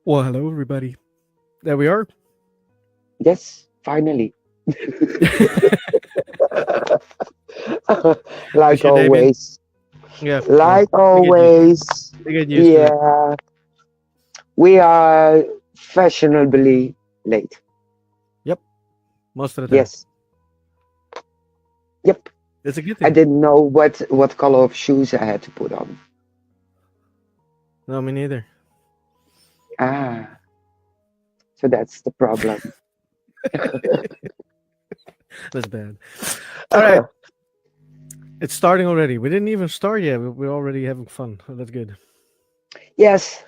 Well, hello everybody. There we are. Yes, finally. Like How's your day been? always. Yeah, well, Like we get used. always. We get used to it. Yeah, we are fashionably late. Yep, most of the time. Yes. Yep. It's a good I thing. didn't know what color of shoes I had to put on. No, me neither. Ah, so that's the problem. That's bad. All right, it's starting already. We didn't even start yet. We're already having fun. So that's good. Yes,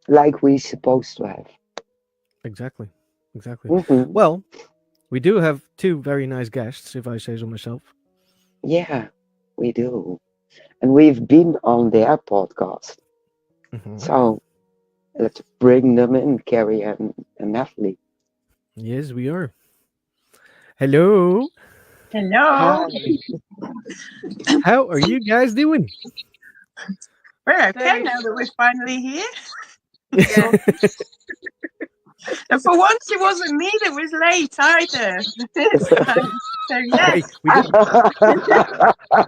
like we supposed to have. Exactly. Exactly. Hmm. Well, we do have two very nice guests, if I say so myself. Yeah, we do. And we've been on their podcast. Hmm. So let's bring them in, Kerry and Natalie. Yes, we are. Hello. Hello. Hi. How are you guys doing? We're okay Very now that we're finally here. Yeah. And for once, it wasn't me that was late either. So Hey, yes.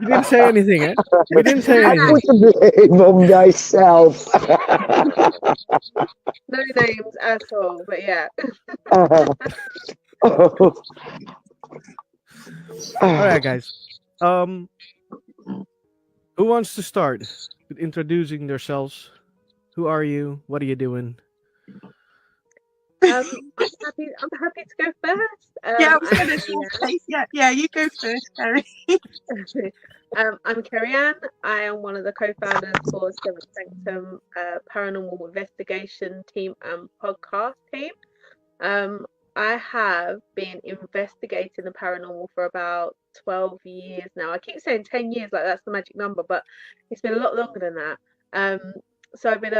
we didn't say anything, eh? We didn't say I anything. put the blame on myself. No names at all, but yeah. All right, guys. Um, who wants to start with introducing themselves? Who are you? What are you doing? I'm happy to go first. Yeah, I was going to say, yeah, you go first, Kerry. I'm Kerry Ann. I am one of the co-founders for Seventh Sanctum Paranormal Investigation Team and Podcast Team. I have been investigating the paranormal for about 12 years now. I keep saying 10 years, like that's the magic number, but it's been a lot longer than that. So I've been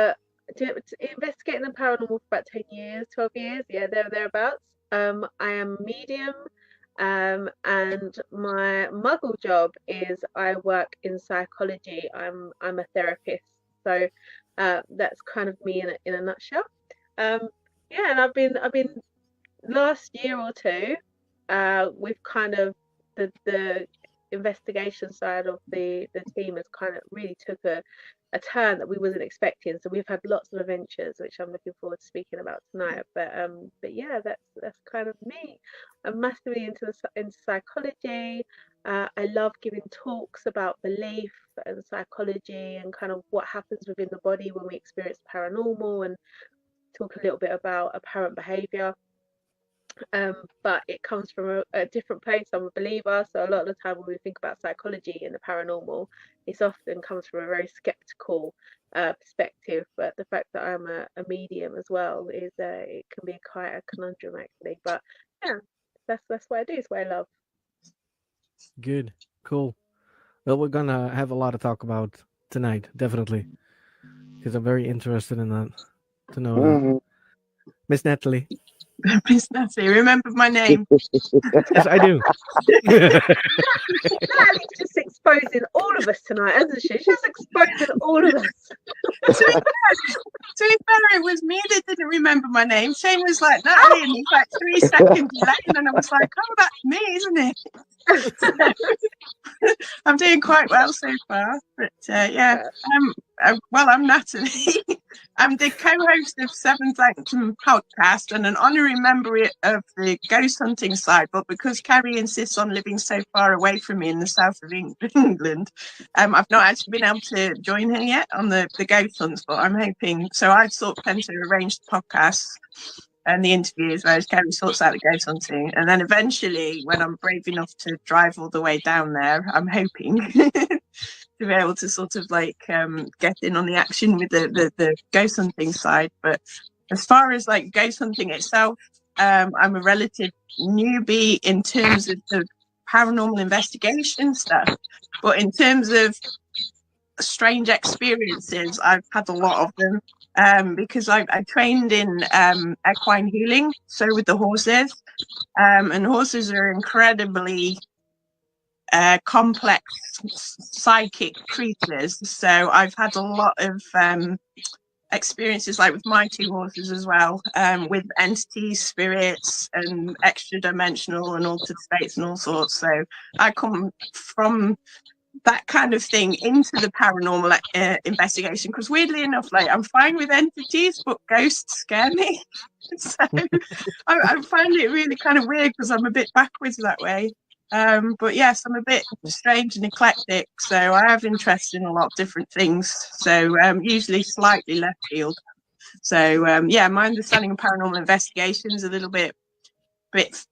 investigating the paranormal for about 10 years, 12 years, yeah, thereabouts. I am a medium, and my muggle job is I work in psychology. I'm a therapist, so that's kind of me in a nutshell. Um, yeah, and I've been last year or two, we've kind of the investigation side of the team has kind of really took a turn that we wasn't expecting. So we've had lots of adventures, which I'm looking forward to speaking about tonight. But yeah, that's kind of me. I'm massively into psychology. I love giving talks about belief and psychology and kind of what happens within the body when we experience paranormal and talk a little bit about apparent behavior, but it comes from a different place. I'm a believer, so a lot of the time when we think about psychology and the paranormal, it often comes from a very skeptical perspective. But the fact that I'm a medium as well is it can be quite a conundrum actually. But yeah, that's what I do. It's what I love. Good, cool. Well, we're gonna have a lot to talk about tonight, definitely, because I'm very interested in that. To know that, Mhm. Miss Natalie. Miss Natalie, remember my name. Yes, I do. Natalie's just exposing all of us tonight, isn't she? She's just exposing all of us. To be fair, it was me that didn't remember my name. Shane was like, Natalie, and he's like 3 seconds late. And I was like, oh, that's me, isn't it? I'm doing quite well so far. But yeah, well, I'm Natalie. I'm the co-host of Seven Sanctum podcast and an honorary member of the ghost hunting side. But because Kerry insists on living so far away from me in the south of England, I've not actually been able to join her yet on the ghost hunts. But I'm hoping. So I sort of tend to arrange the podcasts and the interviews, whereas Kerry sorts out the ghost hunting. And then eventually, when I'm brave enough to drive all the way down there, I'm hoping to be able to sort of like get in on the action with the ghost hunting side. But as far as like ghost hunting itself, I'm a relative newbie in terms of the paranormal investigation stuff. But in terms of strange experiences, I've had a lot of them. Because I trained in equine healing, so with the horses, and horses are incredibly complex psychic creatures. So I've had a lot of experiences like with my 2 horses as well, with entities, spirits, and extra dimensional and altered states and all sorts. So I come from that kind of thing into the paranormal investigation, because weirdly enough, like, I'm fine with entities, but ghosts scare me. So I find it really kind of weird because I'm a bit backwards that way. But yes, I'm a bit strange and eclectic, so I have interest in a lot of different things. So usually slightly left field. So yeah, my understanding of paranormal investigation is a little bit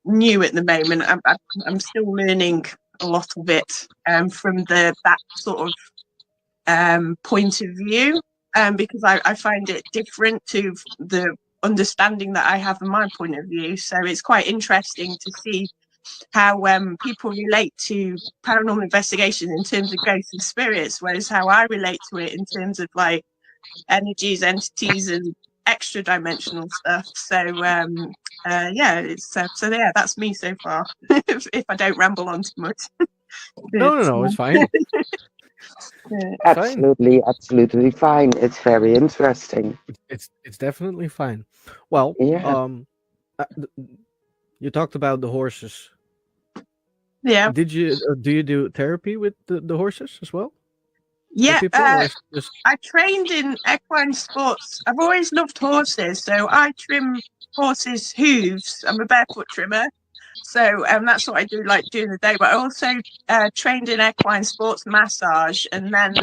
new at the moment. I'm still learning a lot of it from that sort of point of view, because I find it different to the understanding that I have in my point of view. So it's quite interesting to see how people relate to paranormal investigation in terms of ghosts and spirits, whereas how I relate to it in terms of like energies, entities, and extra dimensional stuff. So yeah, it's so yeah, that's me so far. if I don't ramble on too much. No, it's fine. Absolutely fine. It's very interesting. It's definitely fine. Well, Yeah. you talked about the horses. Yeah. Do you do therapy with the horses as well? Yeah, People, or is it just... I trained in equine sports. I've always loved horses, so I trim horses' hooves. I'm a barefoot trimmer, so that's what I do, like during the day. But I also trained in equine sports massage, and then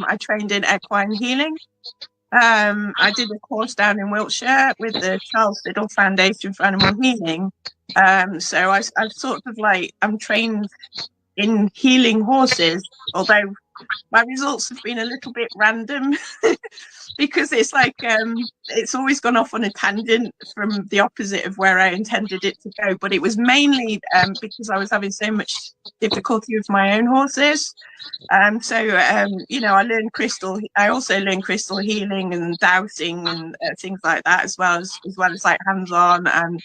I trained in equine healing. I did a course down in Wiltshire with the Charles Liddell Foundation for Animal Healing. So I sort of like, I'm trained in healing horses, although my results have been a little bit random because it's like it's always gone off on a tangent from the opposite of where I intended it to go. But it was mainly because I was having so much difficulty with my own horses. So you know, I also learned crystal healing and dowsing and things like that, as well as like hands-on and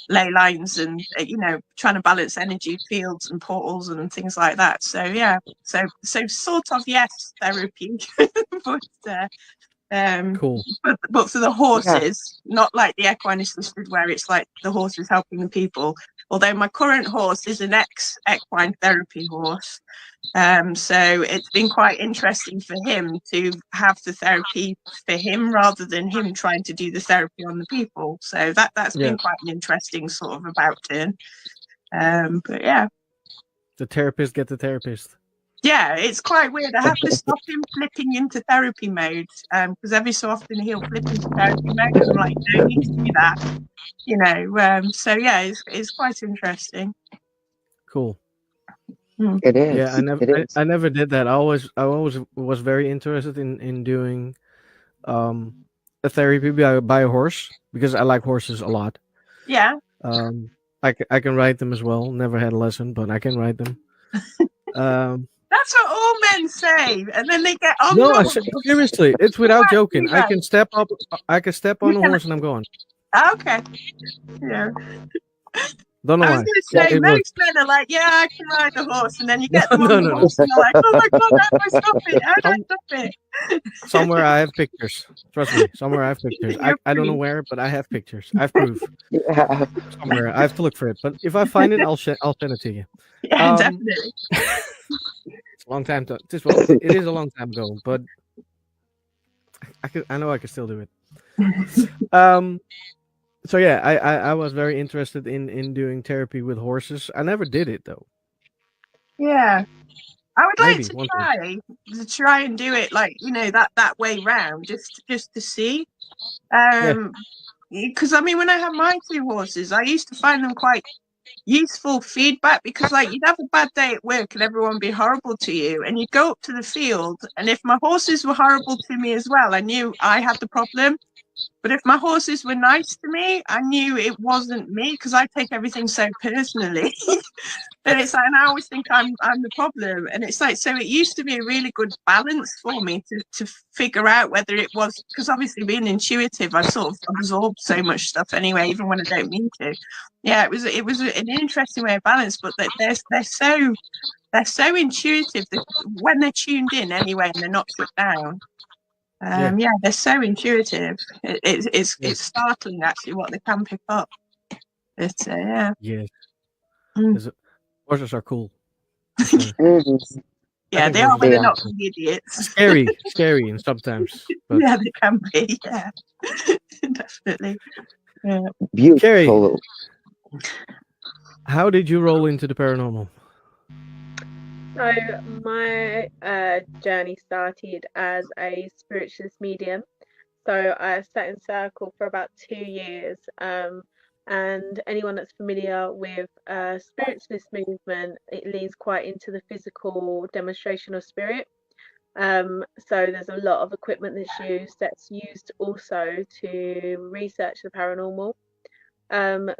ley lines and you know, trying to balance energy fields and portals and things like that. So yeah, so sort of yes, therapy, but Cool. but for the horses, not like the equine assisted where it's like the horse is helping the people. Although my current horse is an ex-equine therapy horse. So it's been quite interesting for him to have the therapy for him rather than him trying to do the therapy on the people. So that's been quite an interesting sort of about turn. But yeah. The therapist get the therapist. Yeah, it's quite weird. I have to stop him flipping into therapy mode because every so often he'll flip into therapy mode. And I'm like, you don't need to do that. You know, so yeah, it's quite interesting. Cool. It is. Yeah, I never did that. I always was very interested in doing a therapy by a horse because I like horses a lot. Yeah. I can ride them as well. Never had a lesson, but I can ride them. That's what all men say, and then they get on. No, seriously, it's without joking. I can step up. I can step on a horse and I'm going. Okay. Yeah. Don't know I why. was going to say, most men are like, yeah, I can ride a horse, and then you get them on the horse, and you're like, oh my god, how do I stop it? How do I stop it? Somewhere I have pictures. Trust me, somewhere I have pictures. I don't know where, but I have pictures. I have proof. Yeah. Somewhere I have to look for it, but if I find it, I'll send it to you. Yeah, definitely. It's a long time to. It is a long time ago, but I know I can still do it. So yeah, I was very interested in doing therapy with horses. I never did it though. Yeah, I would like Maybe to try and do it like, you know, that way round, just to see. Because I mean, when I had my 2 horses, I used to find them quite useful feedback because like you'd have a bad day at work and everyone would be horrible to you, and you'd go up to the field, and if my horses were horrible to me as well, I knew I had the problem. But if my horses were nice to me, I knew it wasn't me because I take everything so personally. And it's like, and I always think I'm the problem. And it's like, so it used to be a really good balance for me to figure out whether it was, because obviously being intuitive, I sort of absorbed so much stuff anyway, even when I don't mean to. Yeah, it was an interesting way of balance, but they're so intuitive that when they're tuned in anyway and they're not shut down. Yeah. Yeah, they're so intuitive. It's Yes. startling actually what they can pick up. But yeah. Yes. Mm. Yes. Horses are cool for sure. Mhm. I Yeah, think they are horses when are They they're are. really not cool. being idiots. Scary, and sometimes. But Yeah, they can be. Yeah, definitely. Yeah. Kerry, Beautiful. how did you roll into the paranormal? So my journey started as a spiritualist medium. So I sat in circle for about 2 years. And anyone that's familiar with spiritualist movement, it leans quite into the physical demonstration of spirit. So there's a lot of equipment that's used also to research the paranormal.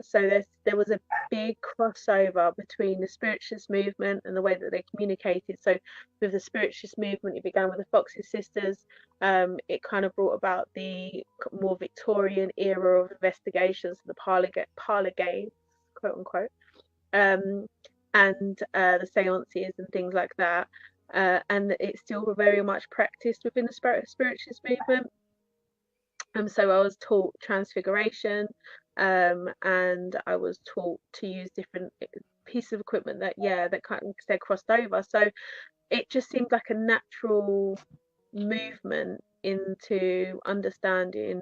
So there was a big crossover between the spiritualist movement and the way that they communicated. So with the spiritualist movement, it began with the Fox's sisters. It kind of brought about the more Victorian era of investigations, the parlor games, quote unquote, um, and the seances and things like that. And it's still very much practiced within the spiritualist movement. So I was taught transfiguration, and I was taught to use different pieces of equipment that kind of they crossed over. So it just seemed like a natural movement into understanding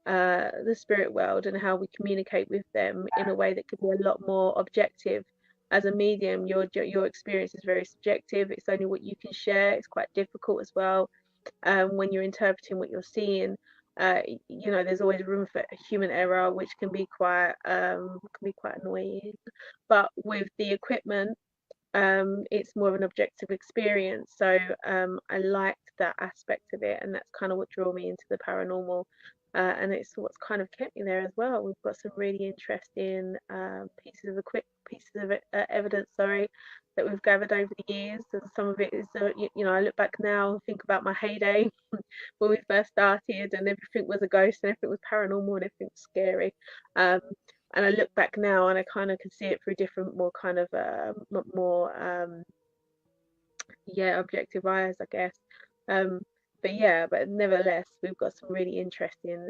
the spirit world and how we communicate with them in a way that could be a lot more objective. As a medium, your experience is very subjective. It's only what you can share. It's quite difficult as well when you're interpreting what you're seeing. There's always room for human error, which can be quite annoying. But with the equipment, it's more of an objective experience. So I liked that aspect of it, and that's kind of what drew me into the paranormal. And it's what's kind of kept me there as well. We've got some really interesting pieces of evidence, sorry, that we've gathered over the years. And some of it is, I look back now and think about my heyday when we first started, and everything was a ghost, and everything was paranormal, and everything was scary. Um, and I look back now and I kind of can see it through different, more kind of more objective eyes, I guess. Um, but nevertheless, we've got some really interesting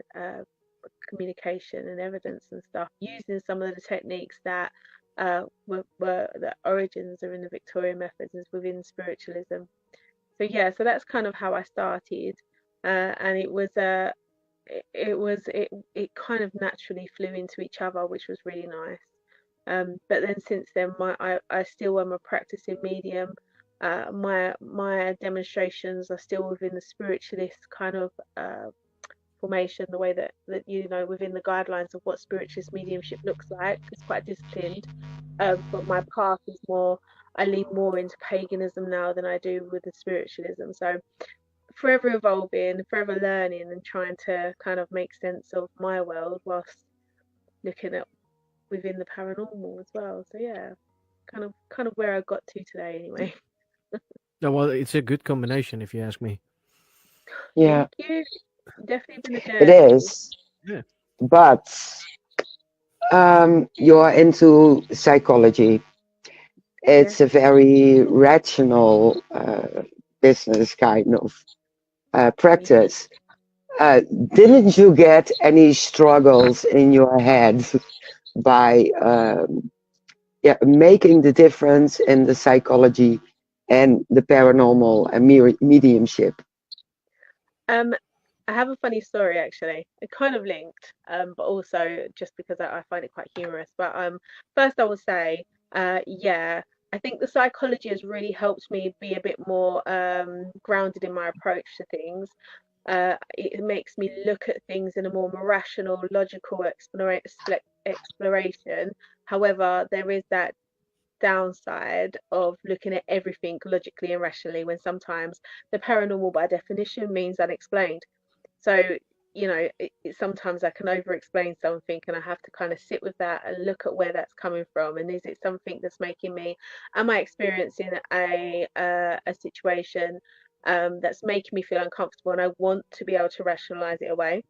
communication and evidence and stuff using some of the techniques that were the origins are in the Victorian methods is within spiritualism. So that's kind of how I started, and it kind of naturally flew into each other, which was really nice. But then since then, I still am a practicing medium. My demonstrations are still within the spiritualist kind of formation, the way that within the guidelines of what spiritualist mediumship looks like. It's quite disciplined. But my path is more. I lean more into paganism now than I do with the spiritualism. So forever evolving, forever learning, and trying to kind of make sense of my world whilst looking at within the paranormal as well. So yeah, kind of where I got to today anyway. No, well, it's a good combination, if you ask me. Yeah, Thank you. Definitely been a it journey. is. Yeah. But you're into psychology. Yeah. It's a very rational business kind of Yeah. practice. Uh, didn't you get any struggles in your head by making the difference in the psychology and the paranormal and mediumship? Um, I have a funny story actually. It kind of linked, but also just because I find it quite humorous. But first I will say, yeah, I think the psychology has really helped me be a bit more grounded in my approach to things. It makes me look at things in a more rational, logical exploration. However, there is that downside of looking at everything logically and rationally when sometimes the paranormal by definition means unexplained. So, sometimes I can over explain something and I have to kind of sit with that and look at where that's coming from. And is it something that's making me, am I experiencing a situation that's making me feel uncomfortable and I want to be able to rationalize it away?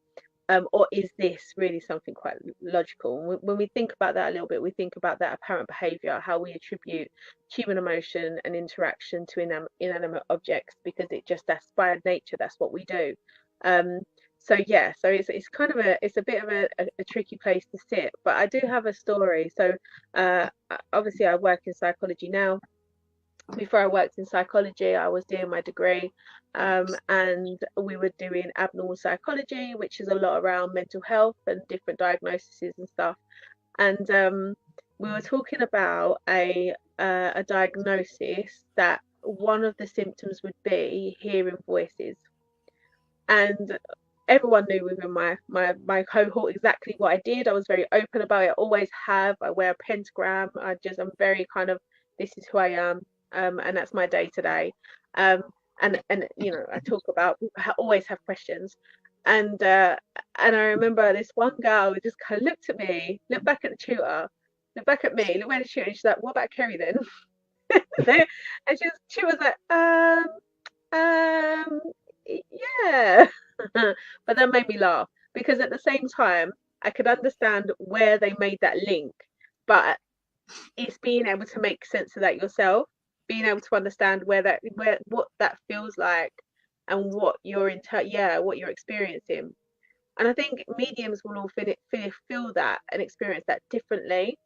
Or is this really something quite logical? When we think about that a little bit, we think about that apparent behavior, how we attribute human emotion and interaction to inanimate objects because that's by nature, that's what we do. So yeah, so it's kind of it's a bit of a tricky place to sit. But I do have a story. So obviously I work in psychology now. Before I worked in psychology, I was doing my degree, and we were doing abnormal psychology, which is a lot around mental health and different diagnoses and stuff. And we were talking about a diagnosis that one of the symptoms would be hearing voices, and everyone knew within my cohort exactly what I did. I was very open about it. I always have. I wear a pentagram. I'm very kind of, this is who I am, and that's my day to day. And you know, I talk about, always have questions, and and I remember this one girl who just kind of looked at me, looked back at the tutor, looked back at me, looked back at the tutor, and she's like, "What about Kerry then?" And she was like, um, yeah. But that made me laugh because at the same time, I could understand where they made that link, but it's being able to make sense of that yourself, being able to understand where what that feels like and what what you're experiencing. And I think mediums will all feel that and experience that differently,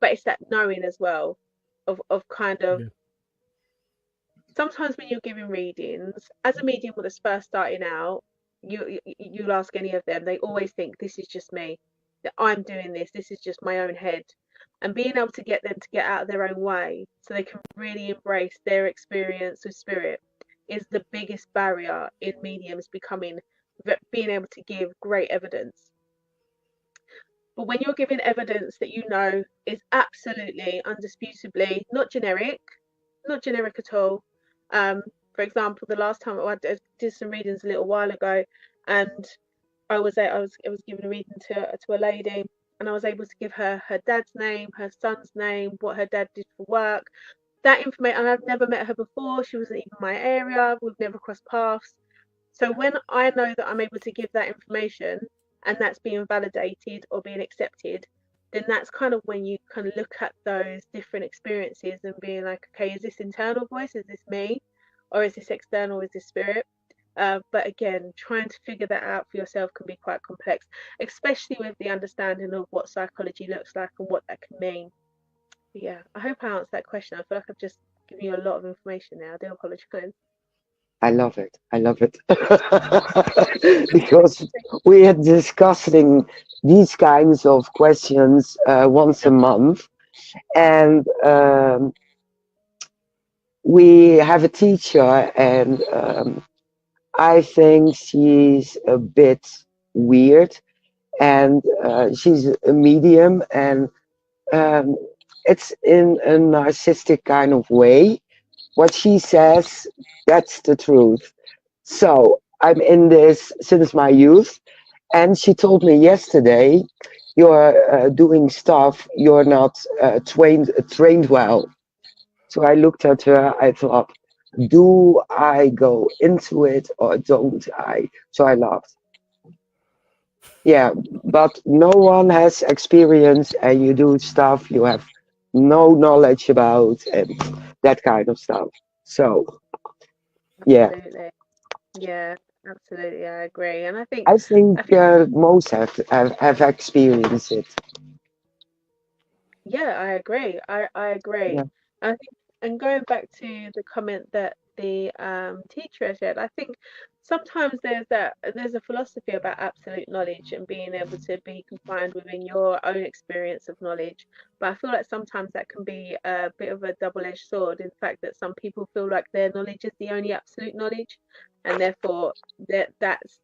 but it's that knowing as well of kind of, Yeah. sometimes when you're giving readings, as a medium that's first starting out, you'll ask any of them, they always think this is just me, that I'm doing this is just my own head. And being able to get them to get out of their own way so they can really embrace their experience of spirit is the biggest barrier in mediums becoming, being able to give great evidence. But when you're giving evidence that you know is absolutely, undisputably not generic at all. Um, for example, the last time did some readings a little while ago, and I was giving a reading to a lady, and I was able to give her her dad's name, her son's name, what her dad did for work, that information. And I've never met her before. She wasn't even my area. We've never crossed paths. So when I know that I'm able to give that information and that's being validated or being accepted, then that's kind of when you kind of look at those different experiences and being like, okay, is this internal voice? Is this me? Or is this external? Is this spirit? But again, trying to figure that out for yourself can be quite complex, especially with the understanding of what psychology looks like and what that can mean. But yeah, I hope I answered that question. I feel like I've just given you a lot of information there. I do apologize. I love it. I love it. Because we are discussing these kinds of questions once a month, and we have a teacher, and I think she's a bit weird, and she's a medium, and um, it's in a narcissistic kind of way. What she says, that's the truth. So I'm in this since my youth, and she told me yesterday, "You're doing stuff you're not trained well." So I looked at her. I thought, "Do I go into it or don't I?" So I laughed. Yeah, but no one has experience, and you do stuff you have no knowledge about, and that kind of stuff. So yeah, Absolutely. Yeah, absolutely. I agree. And I think I think most have experienced it. yeah, I agree. I agree. Yeah, And I think, and going back to the comment that the teacher has said, I think sometimes there's a philosophy about absolute knowledge and being able to be confined within your own experience of knowledge. But I feel like sometimes that can be a bit of a double-edged sword, in fact that some people feel like their knowledge is the only absolute knowledge, and therefore that's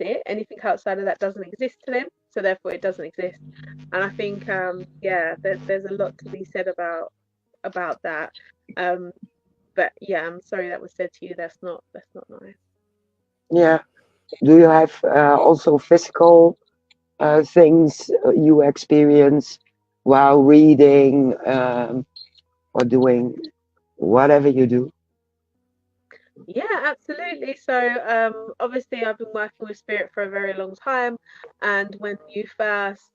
it. Anything outside of that doesn't exist to them, so therefore it doesn't exist. And I think yeah, there's a lot to be said about that. Um, but yeah, I'm sorry that was said to you. That's not nice. yeah. Do you have also physical things you experience while reading or doing whatever you do? Yeah, absolutely. So obviously I've been working with spirit for a very long time, and when you first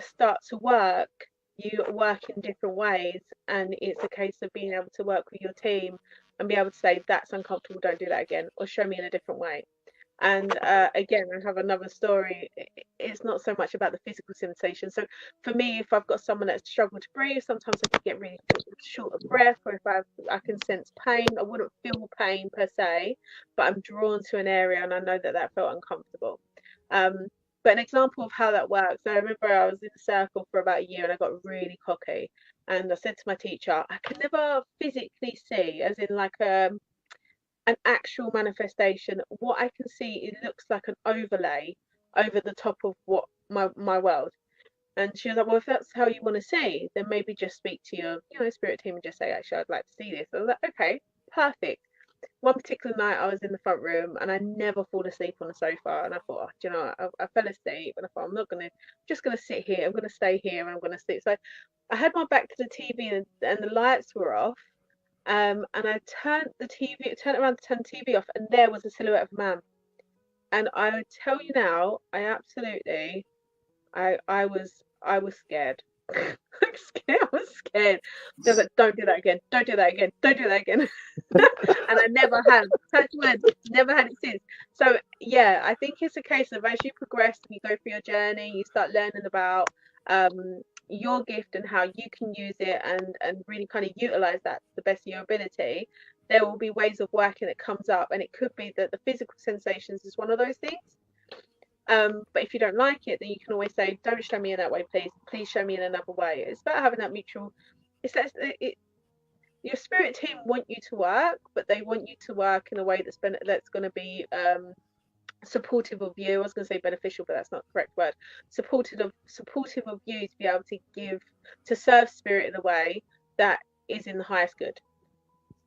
start to work, you work in different ways, and it's a case of being able to work with your team and be able to say that's uncomfortable, don't do that again, or show me in a different way. And again, I have another story. It's not so much about the physical sensation. So for me, if I've got someone that's struggled to breathe, sometimes I can get really short of breath, or if I can sense pain. I wouldn't feel pain per se, but I'm drawn to an area and I know that that felt uncomfortable. But an example of how that works, I remember I was in a circle for about a year and I got really cocky. And I said to my teacher, I can never physically see, as in like an actual manifestation. What I can see, it looks like an overlay over the top of what my world. And she was like, well, if that's how you want to see, then maybe just speak to your, spirit team and just say, actually, I'd like to see this. I was like, okay, perfect. One particular night I was in the front room and I never fall asleep on the sofa, and I thought, I fell asleep and I thought, just gonna sit here, I'm gonna stay here and I'm gonna sleep. So I had my back to the TV and the lights were off. And I turned around to turn the TV off, and there was a silhouette of a man. And I would tell you now, I was scared. I was scared. I was like, don't do that again. Don't do that again. Don't do that again. And I never have. Touch wood, never had it since. So yeah, I think it's a case of as you progress and you go through your journey, you start learning about your gift and how you can use it and really kind of utilize that to the best of your ability. There will be ways of working that comes up, and it could be that the physical sensations is one of those things. But if you don't like it, then you can always say, don't show me in that way, please show me in another way. It's about having that mutual, your spirit team want you to work, but they want you to work in a way that's going to be supportive of you. I was going to say beneficial, but that's not the correct word. Supportive of you to be able to serve spirit in a way that is in the highest good.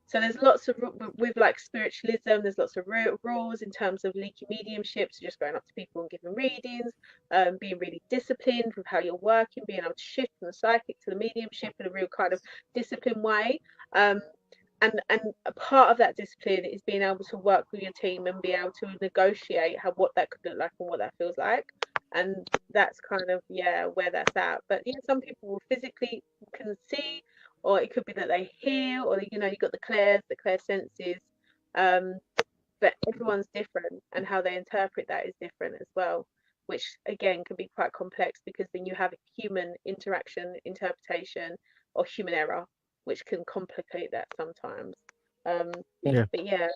So there's lots of, with like spiritualism, there's lots of rules in terms of leaky mediumship, so just going up to people and giving readings, being really disciplined with how you're working, being able to shift from the psychic to the mediumship in a real kind of disciplined way. And a part of that discipline is being able to work with your team and be able to negotiate what that could look like and what that feels like. And that's kind of, where that's at. But some people will physically can see, or it could be that they hear, or you've got the clair senses. But everyone's different, and how they interpret that is different as well, which again can be quite complex, because then you have human interaction, interpretation, or human error, which can complicate that sometimes. But yeah.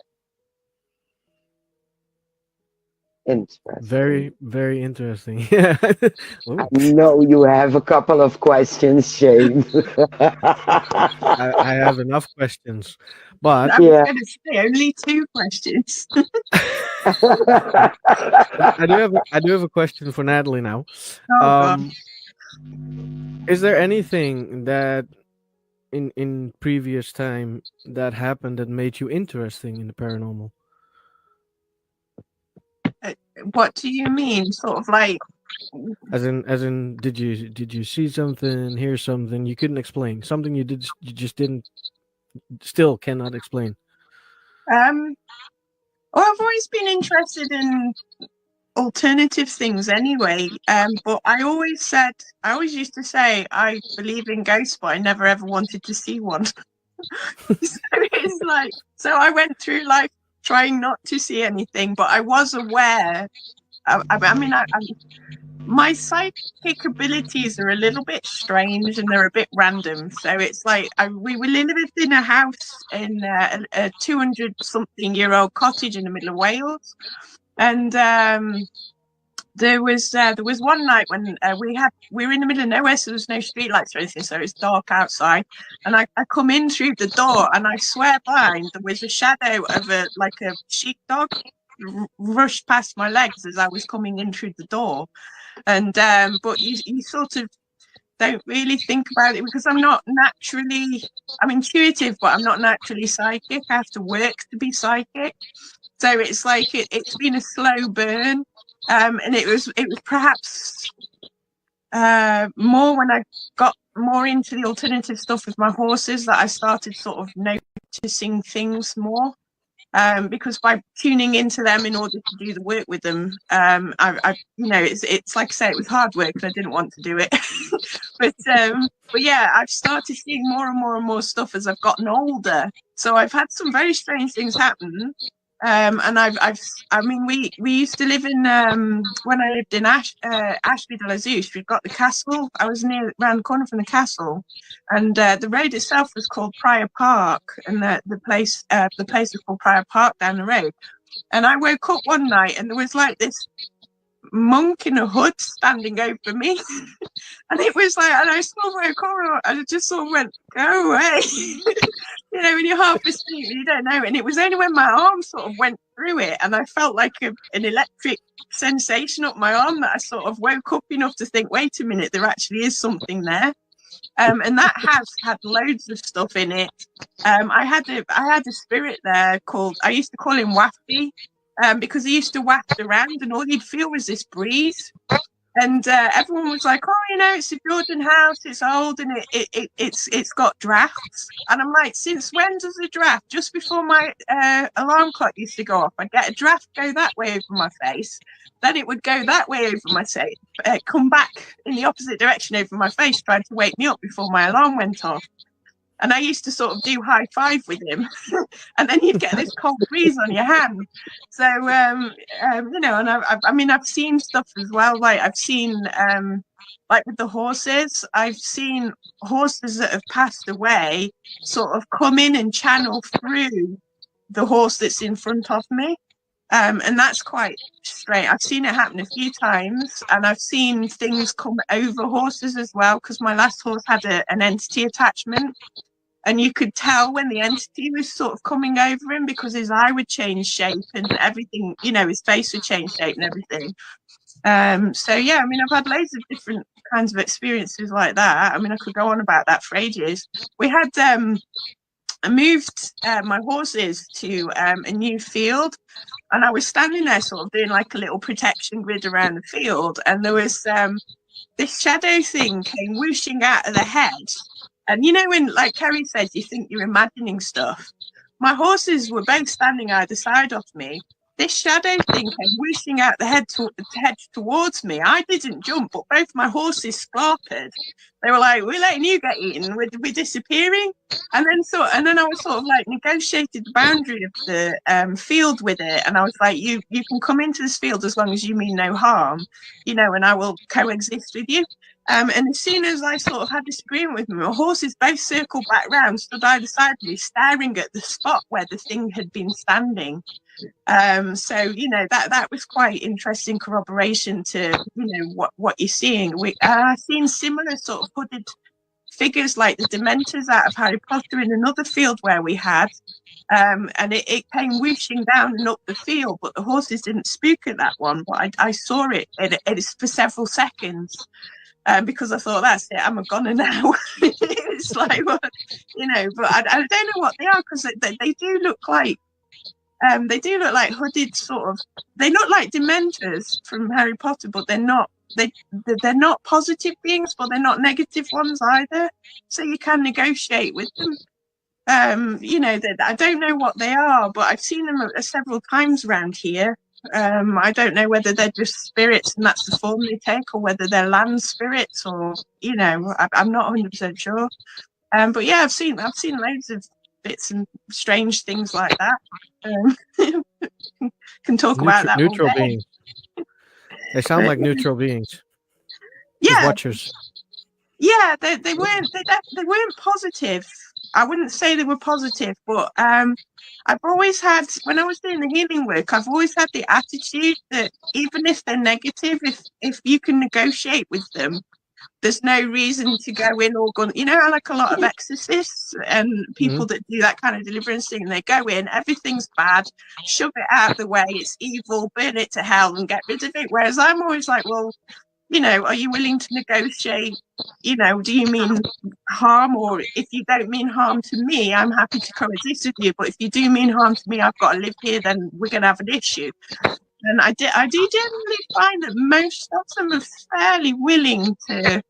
Interesting. Very, very interesting. Yeah. I know you have a couple of questions, Shane. I have enough questions, but I was going to say only 2 questions. I do have a question for Natalie now. God. Is there anything that in previous time that happened that made you interesting in the paranormal? What do you mean? Sort of like, as in, did you see something, hear something you couldn't explain, something you just still cannot explain? Well, I've always been interested in alternative things anyway. But I always used to say I believe in ghosts, but I never ever wanted to see one. So it's like, so I went through life trying not to see anything, but I was aware. My psychic abilities are a little bit strange and they're a bit random. So it's like we lived in a house in a 200-something-year-old cottage in the middle of Wales, and there was one night when we were in the middle of nowhere, so there's no street lights or anything, so it's dark outside, and I come in through the door, and I swear blind there was a shadow of a sheepdog rushed past my legs as I was coming in through the door. And but you sort of don't really think about it, because I'm intuitive, but I'm not naturally psychic. I have to work to be psychic, so it's like it's been a slow burn. And it was perhaps more when I got more into the alternative stuff with my horses that I started sort of noticing things more. Because by tuning into them in order to do the work with them, it's like I say, it was hard work and I didn't want to do it. but yeah, I've started seeing more and more and more stuff as I've gotten older. So I've had some very strange things happen. And I mean, we used to live in when I lived in Ashby de la Zouch. We've got the castle. I was around the corner from the castle, and the road itself was called Prior Park, and the place was called Prior Park down the road. And I woke up one night, and there was like this monk in a hood standing over me, and it was like, and I sort of woke up, and I just sort of went, "Go away." You know, when you're half asleep, you don't know. And it was only when my arm sort of went through it and I felt like an electric sensation up my arm that I sort of woke up enough to think, wait a minute, there actually is something there. And that has had loads of stuff in it. I had a spirit there called, I used to call him Wafty, because he used to waft around and all you'd feel was this breeze. And everyone was like, "Oh, you know, it's a Jordan house. It's old, and it's got drafts." And I'm like, "Since when does a draft?" Just before my alarm clock used to go off, I'd get a draft go that way over my face, then it would go that way over my face, come back in the opposite direction over my face, trying to wake me up before my alarm went off. And I used to sort of do high five with him, and then you'd get this cold breeze on your hand. So, you know, and I mean, I've seen stuff as well. Like I've seen, like with the horses, I've seen horses that have passed away sort of come in and channel through the horse that's in front of me. And that's quite strange. I've seen it happen a few times, and I've seen things come over horses as well, because my last horse had an entity attachment. And you could tell when the entity was sort of coming over him because his eye would change shape and everything, you know, his face would change shape and everything. So, yeah, I mean, I've had loads of different kinds of experiences like that. I mean, I could go on about that for ages. We had, I moved my horses to a new field, and I was standing there sort of doing like a little protection grid around the field. And there was this shadow thing came whooshing out of the hedge. And you know, when, like Kerry said, you think you're imagining stuff. My horses were both standing either side of me. This shadow thing came whooshing out the hedge towards me. I didn't jump, but both my horses scarpered. They were like, "We're letting you get eaten. We're disappearing." And then I was sort of like negotiated the boundary of the field with it. And I was like, "You can come into this field as long as you mean no harm, you know, and I will coexist with you." And as soon as I sort of had this agreement with me, my horses both circled back round, stood either side of me, staring at the spot where the thing had been standing. So, you know, that was quite interesting corroboration to, you know, what you're seeing. I've seen similar sort of hooded figures like the Dementors out of Harry Potter in another field where we had. And it came whooshing down and up the field, but the horses didn't spook at that one. But I saw it for several seconds. Because I thought, that's it, I'm a goner now. It's like, well, you know, but I don't know what they are, because they do look like hooded sort of. They look like Dementors from Harry Potter, but they're not. They're not positive beings, but they're not negative ones either. So you can negotiate with them. You know, I don't know what they are, but I've seen them several times around here. I don't know whether they're just spirits and that's the form they take, or whether they're land spirits, or, you know, I'm not 100% sure. But yeah, I've seen loads of bits and strange things like that. Can talk about that. Neutral beings. They sound like neutral beings. Yeah. Watchers. Yeah, they weren't positive. I wouldn't say they were positive, but I've always had, when I was doing the healing work, I've always had the attitude that even if they're negative, if you can negotiate with them, there's no reason to go in all gun. You know, like a lot of exorcists and people that do that kind of deliverance thing, they go in, everything's bad, shove it out of the way, it's evil, burn it to hell and get rid of it. Whereas I'm always like, well, you know, are you willing to negotiate? You know, do you mean harm? Or if you don't mean harm to me, I'm happy to coexist with you. But if you do mean harm to me, I've got to live here, then we're going to have an issue. And I do generally find that most of them are fairly willing to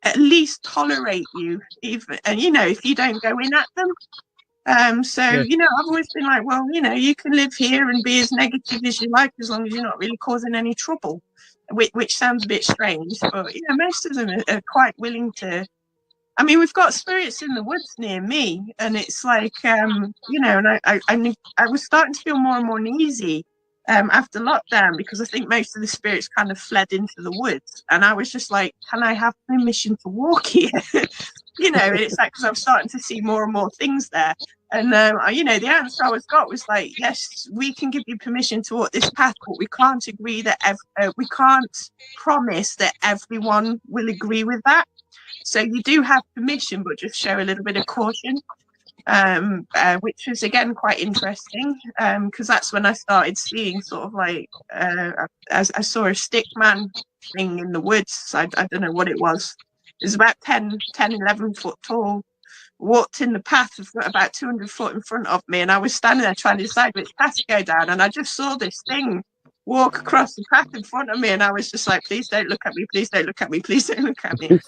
at least tolerate you, even, and, you know, if you don't go in at them. So, you know, I've always been like, well, you know, you can live here and be as negative as you like, as long as you're not really causing any trouble. Which sounds a bit strange, but, you know, most of them are quite willing to I mean, we've got spirits in the woods near me, and it's like, you know, and I was starting to feel more and more uneasy after lockdown, because I think most of the spirits kind of fled into the woods, and I was just like, can I have permission to walk here? You know, and it's like, because I was starting to see more and more things there. And, you know, the answer I got was like, yes, we can give you permission to walk this path, but we can't agree that, we can't promise that everyone will agree with that. So you do have permission, but just show a little bit of caution, which was, again, quite interesting, because that's when I started seeing sort of like, I saw a stick man thing in the woods. I don't know what it was. It was about 10, 11 foot tall, walked in the path about 200 foot in front of me, and I was standing there trying to decide which path to go down, and I just saw this thing walk across the path in front of me, and I was just like, please don't look at me, please don't look at me, please don't look at me.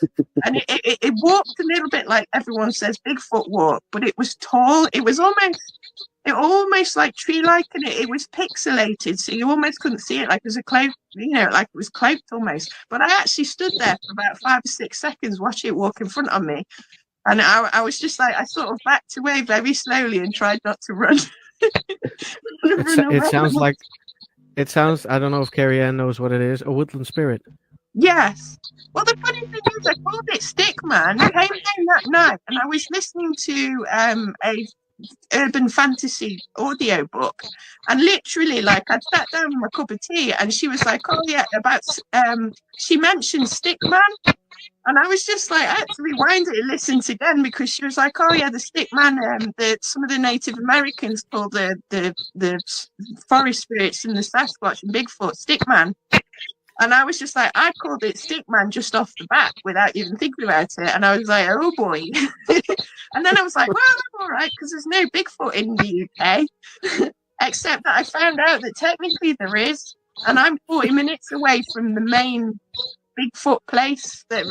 And it walked a little bit like everyone says Bigfoot walk, but it was tall. It was almost like tree-like, and it was pixelated, so you almost couldn't see it, like it was a cloak, you know, like it was cloaked almost. But I actually stood there for about 5 or 6 seconds watching it walk in front of me, and I was just like, I sort of backed away very slowly and tried not to run. It sounds, I don't know if Kerry Ann knows what it is, a woodland spirit. Yes. Well, the funny thing is, I called it Stickman. I came home that night, and I was listening to a urban fantasy audio book, and literally, like, I'd sat down with my cup of tea, and she was like, oh yeah, about she mentioned Stickman, and I was just like, I had to rewind it and listen to again, because she was like, oh yeah, the Stickman, that some of the Native Americans call the forest spirits and the Sasquatch and Bigfoot Stickman. And I was just like, I called it Stickman just off the bat without even thinking about it. And I was like, oh boy. And then I was like, well, I'm all right, because there's no Bigfoot in the UK. Except that I found out that technically there is. And I'm 40 minutes away from the main Bigfoot place, that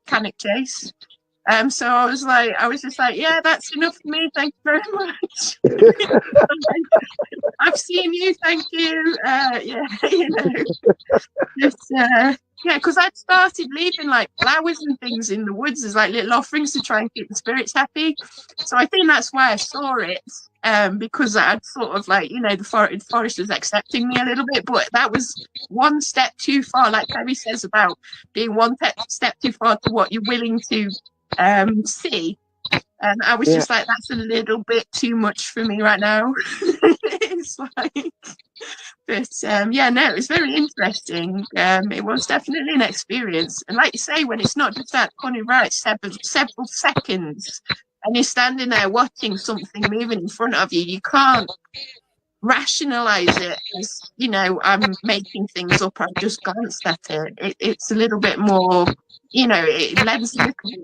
Cannock Chase. So I was just like, yeah, that's enough for me. Thank you very much. I've seen you. Thank you. Yeah, you know. Yeah, because I'd started leaving like flowers and things in the woods as like little offerings to try and keep the spirits happy. So I think that's why I saw it, because I'd sort of like, you know, the forest was accepting me a little bit, but that was one step too far, like Kerry says about being one step too far to what you're willing to see. And I was just like, that's a little bit too much for me right now. It's like, but yeah, no, it was very interesting. It was definitely an experience. And like you say, when it's not just that funny, right, several seconds, and you're standing there watching something moving in front of you, you can't rationalize it as, you know, I'm making things up, I've just glanced at it. It's a little bit more, you know, it lends a little bit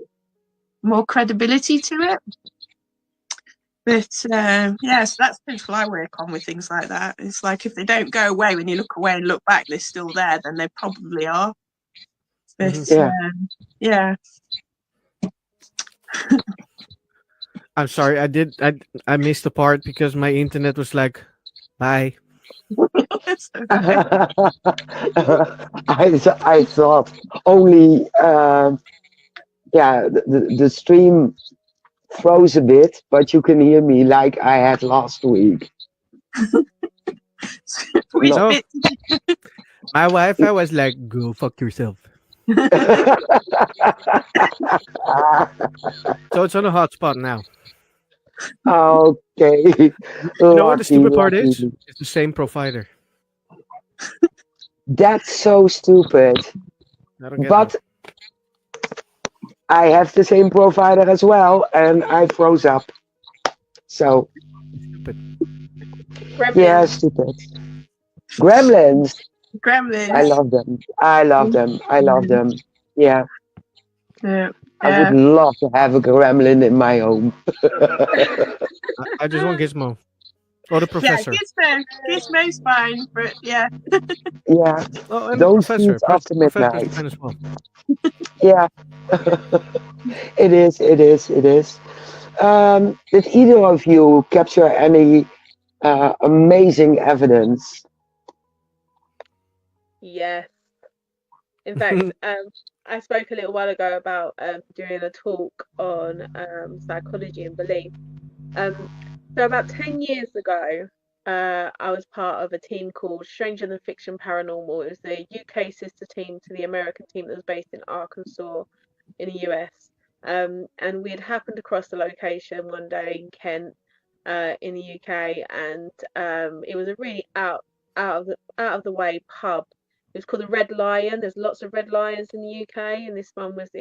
more credibility to it. But yeah, so that's the principle I work on with things like that. It's like, if they don't go away when you look away and look back, they're still there, then they probably are. But yeah. I'm sorry, I missed the part because my internet was like, bye. I thought only the stream froze a bit, but you can hear me like I had last week. No. My Wi-Fi was like, go fuck yourself. So it's on a hotspot now. Okay. You know what the stupid part is? It's the same provider. That's so stupid. But I have the same provider as well, and I froze up. So Stupid. Yeah, stupid. Gremlins. I love them. I love them. I love them. Yeah. Yeah. I would love to have a gremlin in my home. I just want Gizmo. Or the professor. Yeah, Gizmo's fine, but yeah. Yeah. Oh, and Don't professor. feed after midnight. Fine as well. Yeah. It is. It is. It is. Did either of you capture any amazing evidence? Yes. In fact, I spoke a little while ago about doing a talk on psychology and belief. Um, so about 10 years ago, I was part of a team called Stranger Than Fiction Paranormal. It was the UK sister team to the American team that was based in Arkansas in the US. And we had happened across the location one day in Kent, in the UK, and it was a really out of the way pub. It was called the Red Lion. There's lots of Red Lions in the UK, and this one it's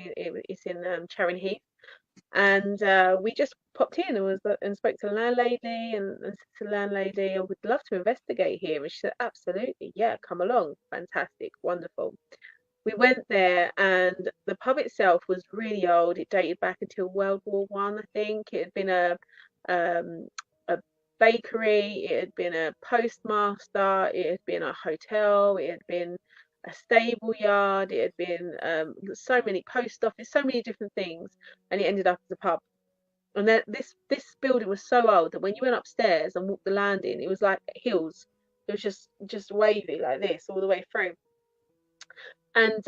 in Charing Heath. And we just popped in and spoke to the landlady and said to the landlady, I would love to investigate here. And she said, absolutely, yeah, come along. Fantastic, wonderful. We went there, and the pub itself was really old. It dated back until World War One, I think. It had been a bakery, it had been a postmaster, it had been a hotel, it had been a stable yard, it had been so many post office, so many different things, and it ended up as a pub. And then this building was so old that when you went upstairs and walked the landing, it was like hills. It was just wavy like this all the way through. And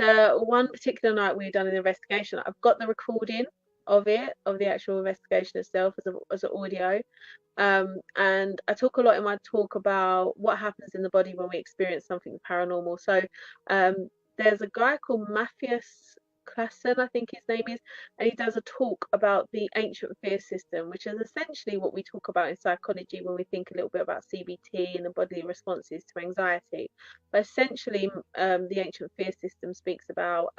one particular night we had done an investigation. I've got the recording of it, of the actual investigation itself as an audio. And I talk a lot in my talk about what happens in the body when we experience something paranormal. So there's a guy called Matthias Klassen, I think his name is, and he does a talk about the ancient fear system, which is essentially what we talk about in psychology when we think a little bit about CBT and the bodily responses to anxiety. But essentially, the ancient fear system speaks about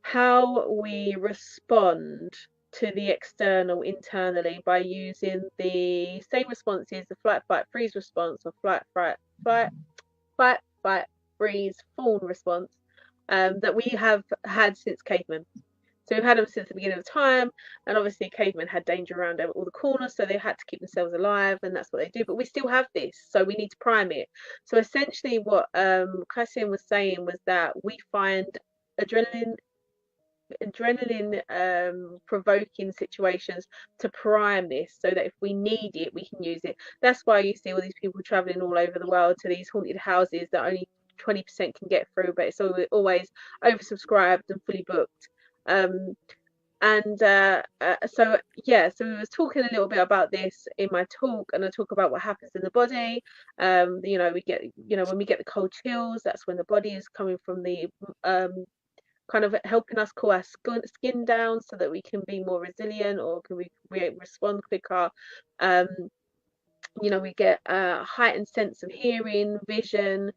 how we respond to the external internally by using the same responses, the flight, fight, freeze response, or fight, freeze, fawn response, that we have had since cavemen. So we've had them since the beginning of time, and obviously cavemen had danger around all the corners, so they had to keep themselves alive, and that's what they do. But we still have this, so we need to prime it. So essentially what Christian was saying was that we find adrenaline provoking situations to prime this, so that if we need it, we can use it. That's why you see all these people traveling all over the world to these haunted houses that only 20% can get through, but it's always oversubscribed and fully booked. So yeah, so we was talking a little bit about this in my talk, and I talk about what happens in the body. We get, when we get the cold chills, that's when the body is coming from the kind of helping us cool our skin down so that we can be more resilient, or can we respond quicker. We get a heightened sense of hearing, vision.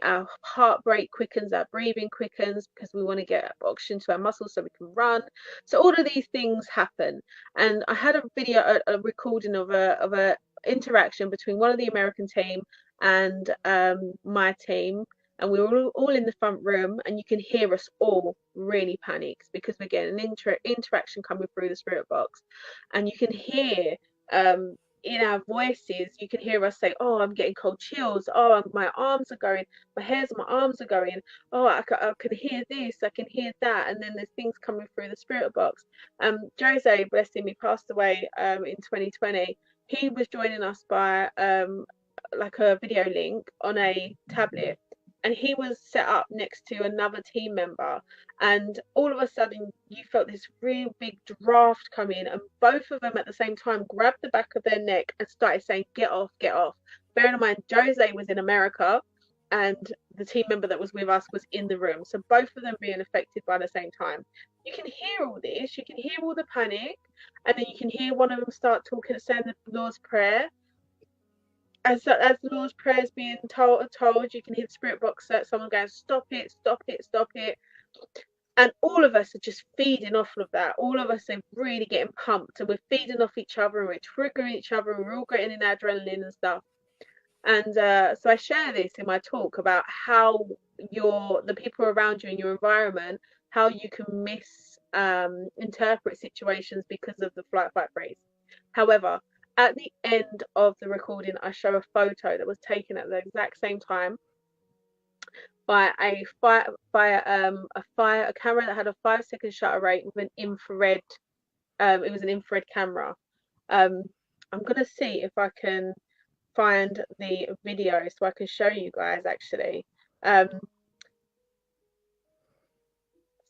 Our heart rate quickens, our breathing quickens, because we want to get oxygen to our muscles so we can run. So all of these things happen. And I had a recording of a interaction between one of the American team and my team, and we were all in the front room, and you can hear us all really panicked because we're getting an interaction coming through the spirit box, and you can hear in our voices, you can hear us say, oh, I'm getting cold chills, oh, my arms are going, my hairs on my arms are going, oh, I can hear this, I can hear that. And then there's things coming through the spirit box. Jose, bless him, he passed away in 2020. He was joining us by like a video link on a tablet, and he was set up next to another team member, and all of a sudden you felt this real big draft come in, and both of them at the same time grabbed the back of their neck and started saying, get off, get off. Bearing in mind, Jose was in America and the team member that was with us was in the room, so both of them being affected by the same time. You can hear all this, you can hear all the panic, and then you can hear one of them start talking, saying the Lord's Prayer. As the Lord's Prayer is being told, you can hear the spirit box, someone going, stop it, stop it, stop it. And all of us are just feeding off of that. All of us are really getting pumped, and we're feeding off each other, and we're triggering each other, and we're all getting in adrenaline and stuff. And so I share this in my talk about how the people around you in your environment, how you can misinterpret situations because of the flight, fight, freeze. However, at the end of the recording, I show a photo that was taken at the exact same time by a camera that had a 5-second shutter rate with an infrared. It was an infrared camera. I'm gonna see if I can find the video so I can show you guys actually.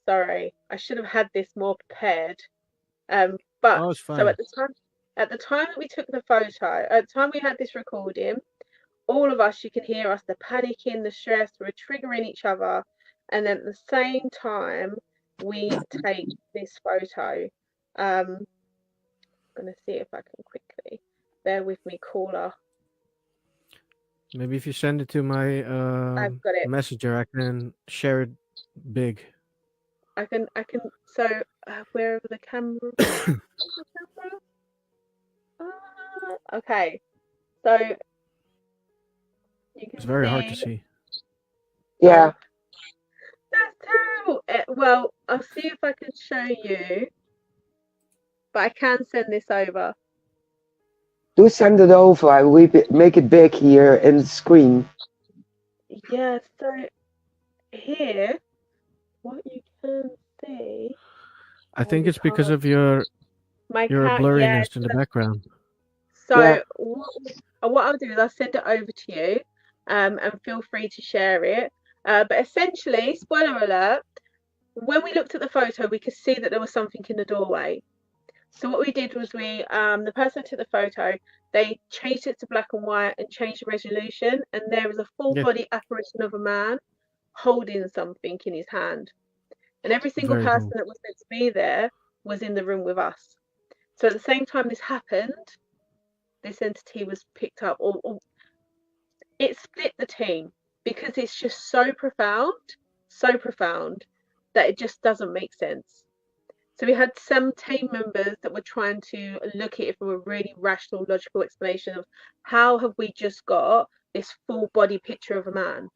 sorry. I should have had this more prepared. But Oh, it's so fine. at the time that we took the photo, at the time we had this recording, all of us, you can hear us, the panicking, the stress, we're triggering each other, and then at the same time we take this photo. I'm gonna see if I can quickly. Bear with me, caller. Maybe if you send it to my I've got it. messenger, I can share it big. I can. So wherever the camera. Okay. So you It's can very hard to see. see. Yeah. That's terrible. Well, I'll see if I can show you, but I can send this over. Do send it over. We make it big here in the screen. Yeah, so here, what you can see. I Oh, think you it's because can't. of your My cat, yeah. blurriness in the background. So Yeah. what I'll do is I'll send it over to you, and feel free to share it. But essentially, spoiler alert, when we looked at the photo, we could see that there was something in the doorway. So what we did was the person who took the photo, they changed it to black and white and changed the resolution, and there was a full Yeah, body apparition of a man holding something in his hand. And every single very person cool. that was meant to be there was in the room with us. So at the same time this happened, this entity was picked up, or it split the team because it's just so profound that it just doesn't make sense. So we had some team members that were trying to look at it from a really rational, logical explanation of how have we just got this full body picture of a man.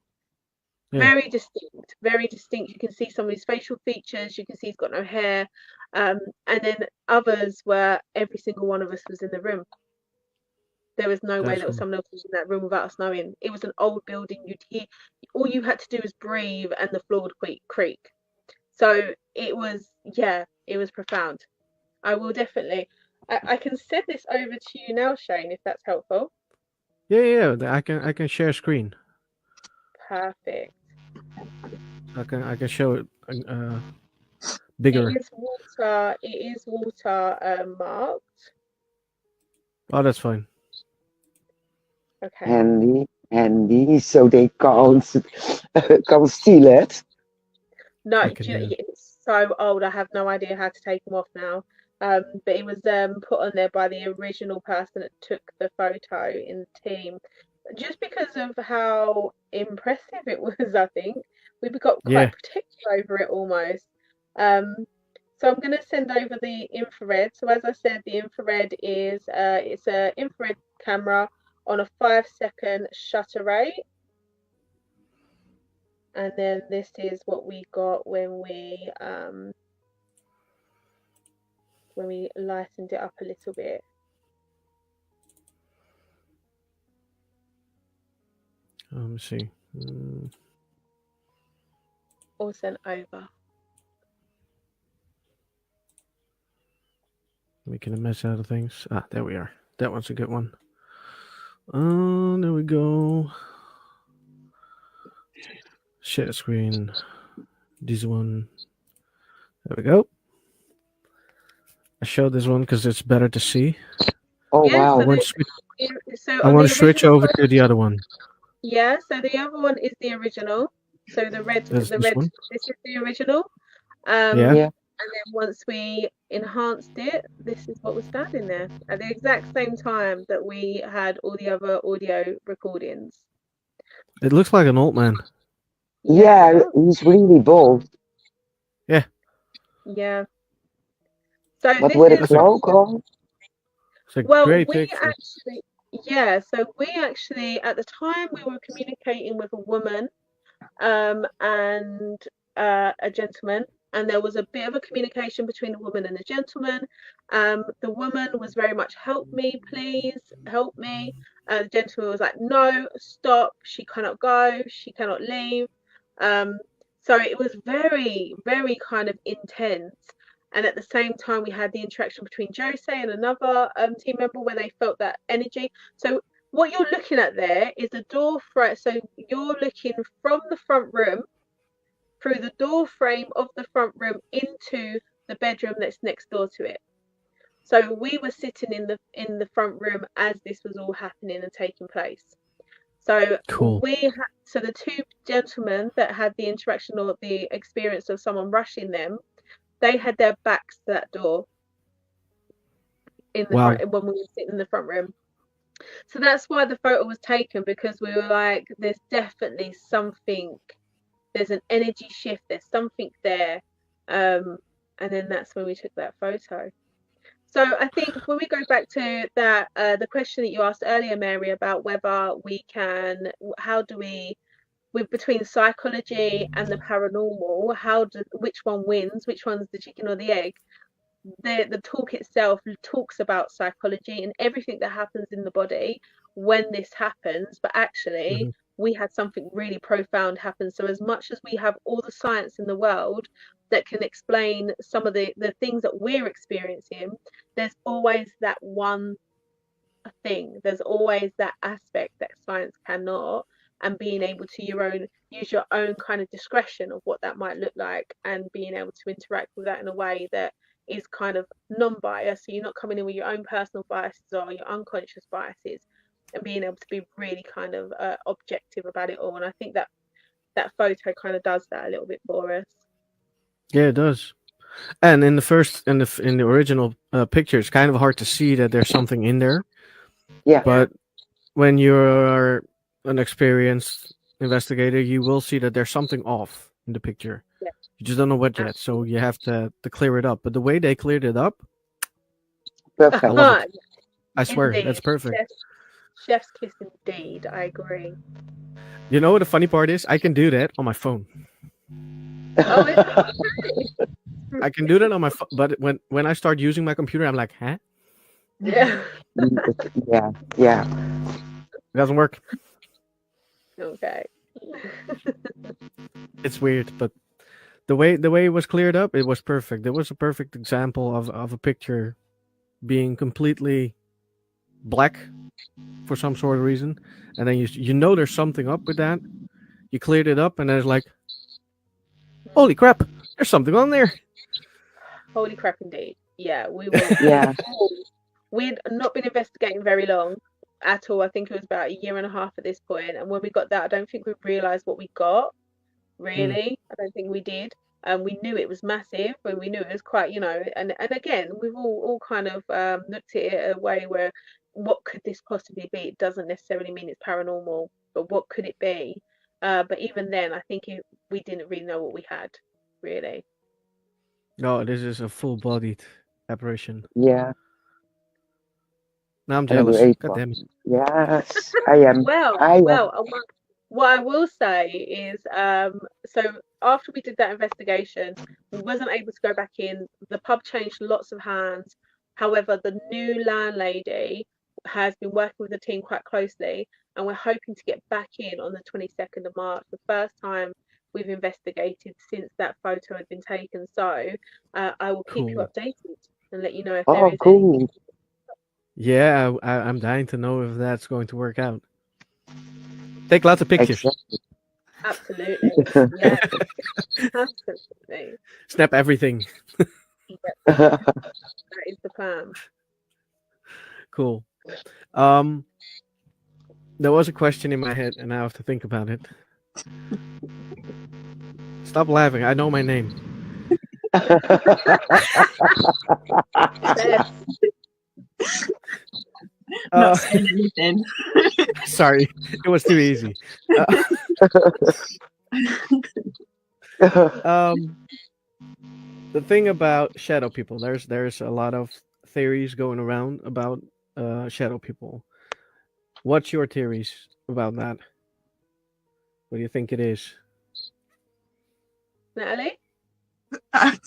Yeah, Very distinct, very distinct. You can see some of his facial features, you can see he's got no hair. And then others where every single one of us was in the room. There was no way that's that cool. someone else was in that room without us knowing. It was an old building. You'd hear, all you had to do was breathe and the floor would creak. So it was, yeah, it was profound. I will definitely. I can send this over to you now, Shane, if that's helpful. Yeah. I can share screen. Perfect. I can show it It bigger. is water. It is water marked. Oh, that's fine. Okay. Handy, so they can't steal it. No, I can. it's so old. I have no idea how to take them off now. But it was put on there by the original person that took the photo in the team. Just because of how impressive it was, I think we got Yeah, quite protective over it almost. So I'm going to send over the infrared. So as I said, the infrared is it's an infrared camera on a 5-second shutter rate. And then this is what we got when we lightened it up a little bit. let me see. All sent over. Making a mess out of things. Ah, there we are. That one's a good one. There we go. Share screen. This one. There we go. I showed this one because it's better to see. Oh Yeah, wow. I want on to the switch original over to the other one. yeah, so the other one is the original. So That's this one. this is the original. Yeah. Yeah. And then once we enhanced it, this is what was standing there at the exact same time that we had all the other audio recordings. It looks like an old man. Yeah, Yes, he's really bold. Yeah. yeah. So But this with a is cloak on? It's a well, great we picture. actually at the time we were communicating with a woman and a gentleman, and there was a bit of a communication between the woman and the gentleman. The woman was very much, help me, please, help me. The gentleman was like, no, stop, she cannot go, she cannot leave. So it was very, very kind of intense. And at the same time, we had the interaction between Jose and another team member where they felt that energy. So what you're looking at there is a door front. So you're looking from the front room through the door frame of the front room into the bedroom that's next door to it. So we were sitting in the front room as this was all happening and taking place. So Cool. so the two gentlemen that had the interaction or the experience of someone rushing them, they had their backs to that door in the Wow. front when we were sitting in the front room. So that's why the photo was taken, because we were like, there's definitely something, there's an energy shift, there's something there. And then that's when we took that photo. So I think when we go back to that, the question that you asked earlier, Mary, about whether we can, how do we, with between psychology and the paranormal, which one wins, which one's the chicken or the egg? The talk itself talks about psychology and everything that happens in the body when this happens, but actually we had something really profound happen. So as much as we have all the science in the world that can explain some of the things that we're experiencing, there's always that one thing, there's always that aspect that science cannot, and being able to use your own kind of discretion of what that might look like, and being able to interact with that in a way that is kind of non-biased, so you're not coming in with your own personal biases or your unconscious biases, and being able to be really kind of objective about it all. And I think that photo kind of does that a little bit for us. Yeah, it does. And in the original picture, it's kind of hard to see that there's something in there. Yeah. But when you're an experienced investigator, you will see that there's something off in the picture. Yeah. You just don't know what yet, so you have to clear it up. But the way they cleared it up, Perfect. I love it. I swear, Indeed. that's perfect. Chef's kiss indeed. I agree. You know what the funny part is? I can do that on my phone. Oh, it's I can do that on my phone, but when I start using my computer, I'm like, huh? yeah. Yeah. It doesn't work. Okay. It's weird, but the way it was cleared up, it was perfect. It was a perfect example of a picture being completely black for some sort of reason, and then you know there's something up with that. You cleared it up, and then it's like, holy crap, there's something on there. Holy crap, indeed. Yeah, we were. Yeah. We'd not been investigating very long at all. I think it was about a year and a half at this point. And when we got that, I don't think we realised what we got, really. I don't think we did. We knew it was massive, and we knew it was quite, and again, we've all kind of looked at it a way where, what could this possibly be? It doesn't necessarily mean it's paranormal, but what could it be? But even then, I think we didn't really know what we had, really. No, this is a full-bodied apparition. Yeah. Now I'm I jealous. agree. God damn it. Yes, I am. Well, I am. what I will say is, so after we did that investigation, we wasn't able to go back in. The pub changed lots of hands. However, the new landlady has been working with the team quite closely, and we're hoping to get back in on the 22nd of March, the first time we've investigated since that photo had been taken. So I will keep you Cool. updated and let you know if there Oh, is cool. anything. Yeah, I'm dying to know if that's going to work out. Take lots of pictures. Exactly. Absolutely. Yeah. Absolutely. Snap everything. That is the plan. Cool. There was a question in my head, and I have to think about it. Stop laughing. I know my name. Not saying anything. Sorry, it was too easy. The thing about shadow people, there's a lot of theories going around about shadow people. What's your theories about that? What do you think it is? Natalie? I've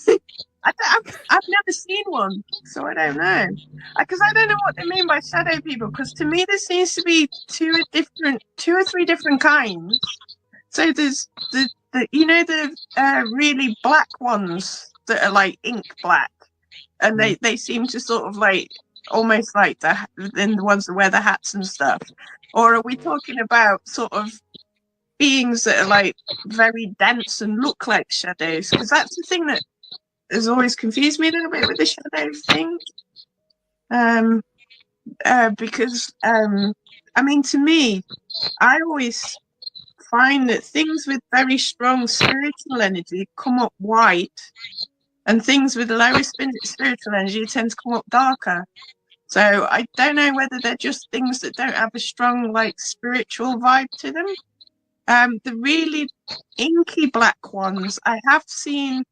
never seen one, so I don't know. Because I don't know what they mean by shadow people. Because to me, there seems to be two or three different kinds. So there's the really black ones that are like ink black, and they seem to sort of like almost like the ones that wear the hats and stuff. Or are we talking about sort of beings that are like very dense and look like shadows, because that's the thing that has always confused me a little bit with the shadow thing. Because I mean, to me, I always find that things with very strong spiritual energy come up white, and things with lower spiritual energy tend to come up darker. So I don't know whether they're just things that don't have a strong like spiritual vibe to them. The really inky black ones, I have seen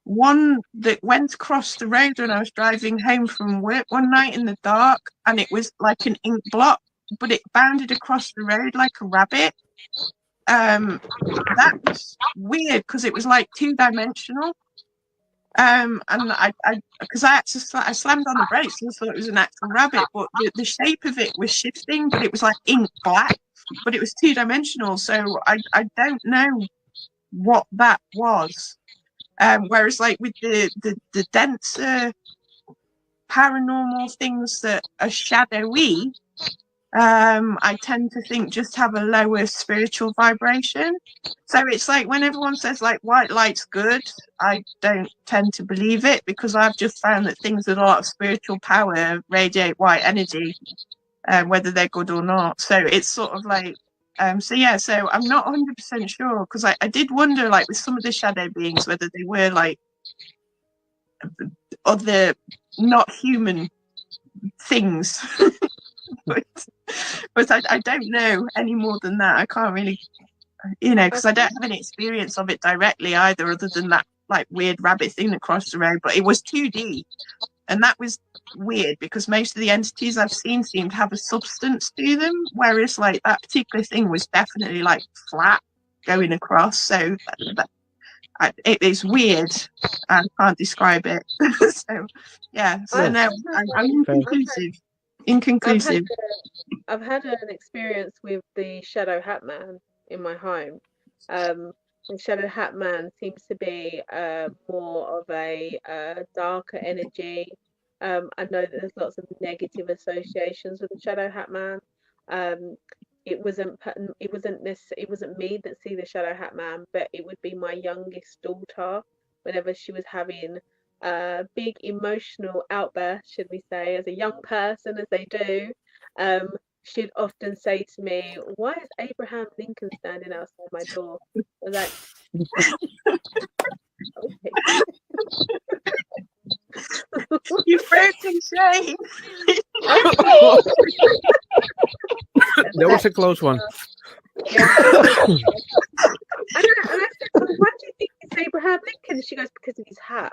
one that went across the road when I was driving home from work one night in the dark, and it was like an ink blot, but it bounded across the road like a rabbit. That was weird because it was like 2-dimensional. And I because I had to I slammed on the brakes and thought it was an actual rabbit, but the shape of it was shifting, but it was like ink black, but it was 2-dimensional. So I don't know what that was. Whereas like with the denser paranormal things that are shadowy, I tend to think just have a lower spiritual vibration. So it's like when everyone says like white light's good, I don't tend to believe it, because I've just found that things with a lot of spiritual power radiate white energy, whether they're good or not. So it's sort of like, so I'm not 100% sure, because I did wonder like with some of the shadow beings whether they were like other not human things. but I don't know any more than that. I can't really, because I don't have any experience of it directly either, other than that like weird rabbit thing that crossed the road. But it was 2D, and that was weird because most of the entities I've seen seem to have a substance to them, whereas like that particular thing was definitely like flat going across. So it's weird. I can't describe it. So yeah. So no, I'm inconclusive. Inconclusive. I've had an experience with the Shadow Hat Man in my home. The Shadow Hat Man seems to be more of a darker energy. I know that there's lots of negative associations with the Shadow Hat Man. It wasn't me that see the Shadow Hat Man, but it would be my youngest daughter whenever she was having a big emotional outburst, should we say, as a young person, as they do. She'd often say to me, "Why is Abraham Lincoln standing outside my door?" I was like, okay. You broken shame. That was a close one. Yeah. And I said, "Why do you think it's Abraham Lincoln?" She goes, "Because of his hat."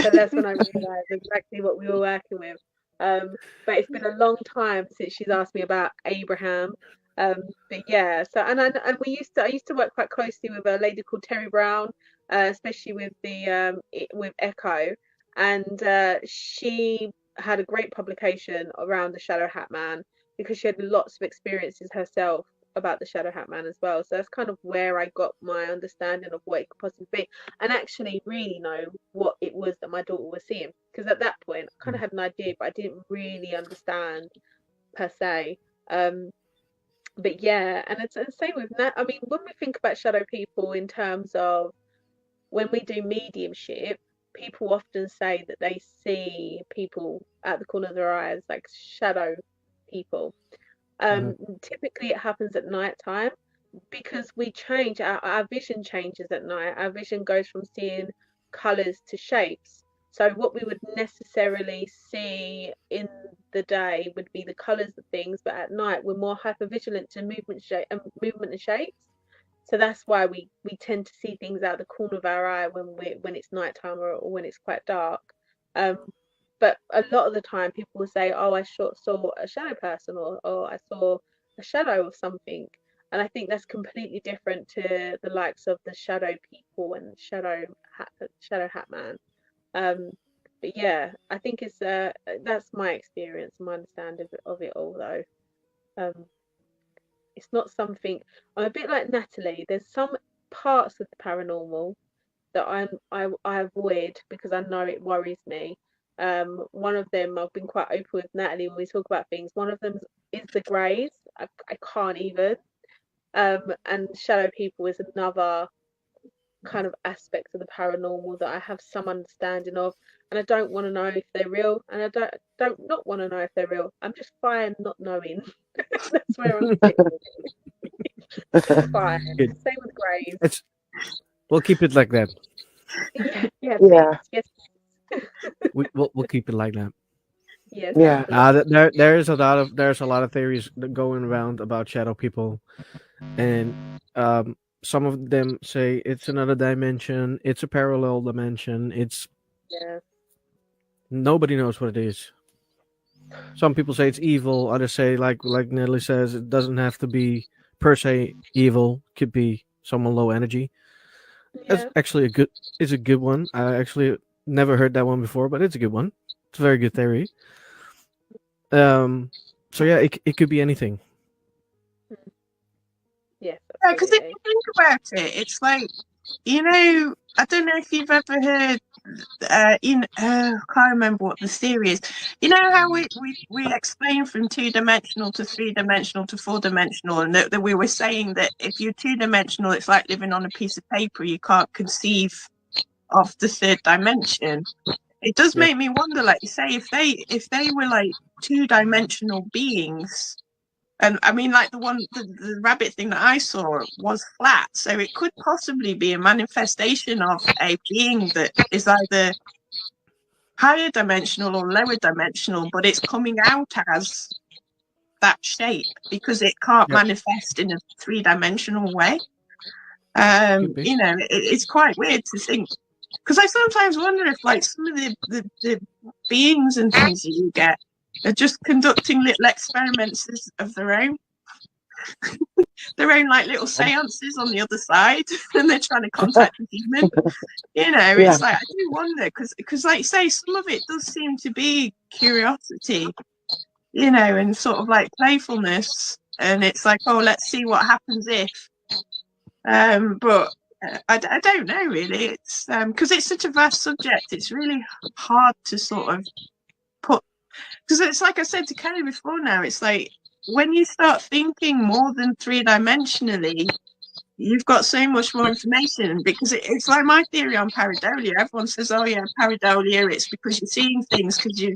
So that's when I realised exactly what we were working with. But it's been a long time since she's asked me about Abraham. But yeah, so and I used to work quite closely with a lady called Terry Brown, especially with the with Echo, and she had a great publication around the Shadow Hat Man because she had lots of experiences herself about the Shadow Hat Man as well. So that's kind of where I got my understanding of what it could possibly be, and actually really know what it was that my daughter was seeing. Because at that point, I kind of had an idea, but I didn't really understand per se. But yeah, and it's the same with that. I mean, when we think about shadow people in terms of when we do mediumship, people often say that they see people at the corner of their eyes, like shadow people. Typically, it happens at night time because we change, our vision changes at night. Our vision goes from seeing colors to shapes. So what we would necessarily see in the day would be the colors of things, but at night we're more hypervigilant to movement and shapes. So that's why we tend to see things out the corner of our eye when it's nighttime or when it's quite dark. But a lot of the time people will say, "Oh, I saw a shadow person," or "I saw a shadow of something." And I think that's completely different to the likes of the shadow people and shadow hat man. But yeah, I think that's my experience, my understanding of it all though. Um, it's not something. I'm a bit like Natalie. There's some parts of the paranormal that I avoid because I know it worries me. One of them I've been quite open with Natalie when we talk about things. One of them is the greys. I can't even. And shadow people is another kind of aspect of the paranormal that I have some understanding of, and I don't want to know if they're real, and I don't not want to know if they're real. I'm just fine not knowing. That's where I'm sitting. Fine. Good. Same with Graves. We'll keep it like that. Yeah, yeah, Yeah. yes, We'll keep it like that. yes, Yeah. absolutely. There's a lot of theories going around about shadow people, and some of them say it's another dimension, it's a parallel dimension, it's Yeah, nobody knows what it is. Some people say it's evil, others say like Natalie says, it doesn't have to be per se evil, could be someone low energy. That's yeah, actually a good one. I actually never heard that one before, but it's a good one. It's a very good theory. So yeah, it could be anything. yes, Yeah, because if absolutely. you think about it, it's like, I don't know if you've ever heard, I can't remember what the theory is. You know how we explain from 2-dimensional to 3-dimensional to 4-dimensional, and that we were saying that if you're 2-dimensional, it's like living on a piece of paper. You can't conceive of the third dimension. It does Yep. make me wonder, like you say, if they were like 2-dimensional beings. And I mean, like the rabbit thing that I saw was flat, so it could possibly be a manifestation of a being that is either higher dimensional or lower dimensional, but it's coming out as that shape because it can't Yep. manifest in a 3-dimensional way. Could be. It's quite weird to think, because I sometimes wonder if like some of the beings and things that you get are just conducting little experiments of their own like little seances on the other side, and they're trying to contact the demon. Yeah. It's like, I do wonder, because like you say, some of it does seem to be curiosity, and sort of like playfulness, and it's like, oh, let's see what happens if. But I don't know really. It's because it's such a vast subject. It's really hard to sort of put, because it's like I said to Kerry before. Now it's like when you start thinking more than 3-dimensionally, you've got so much more information, because it's like my theory on pareidolia. Everyone says, oh yeah, pareidolia, it's because you're seeing things because your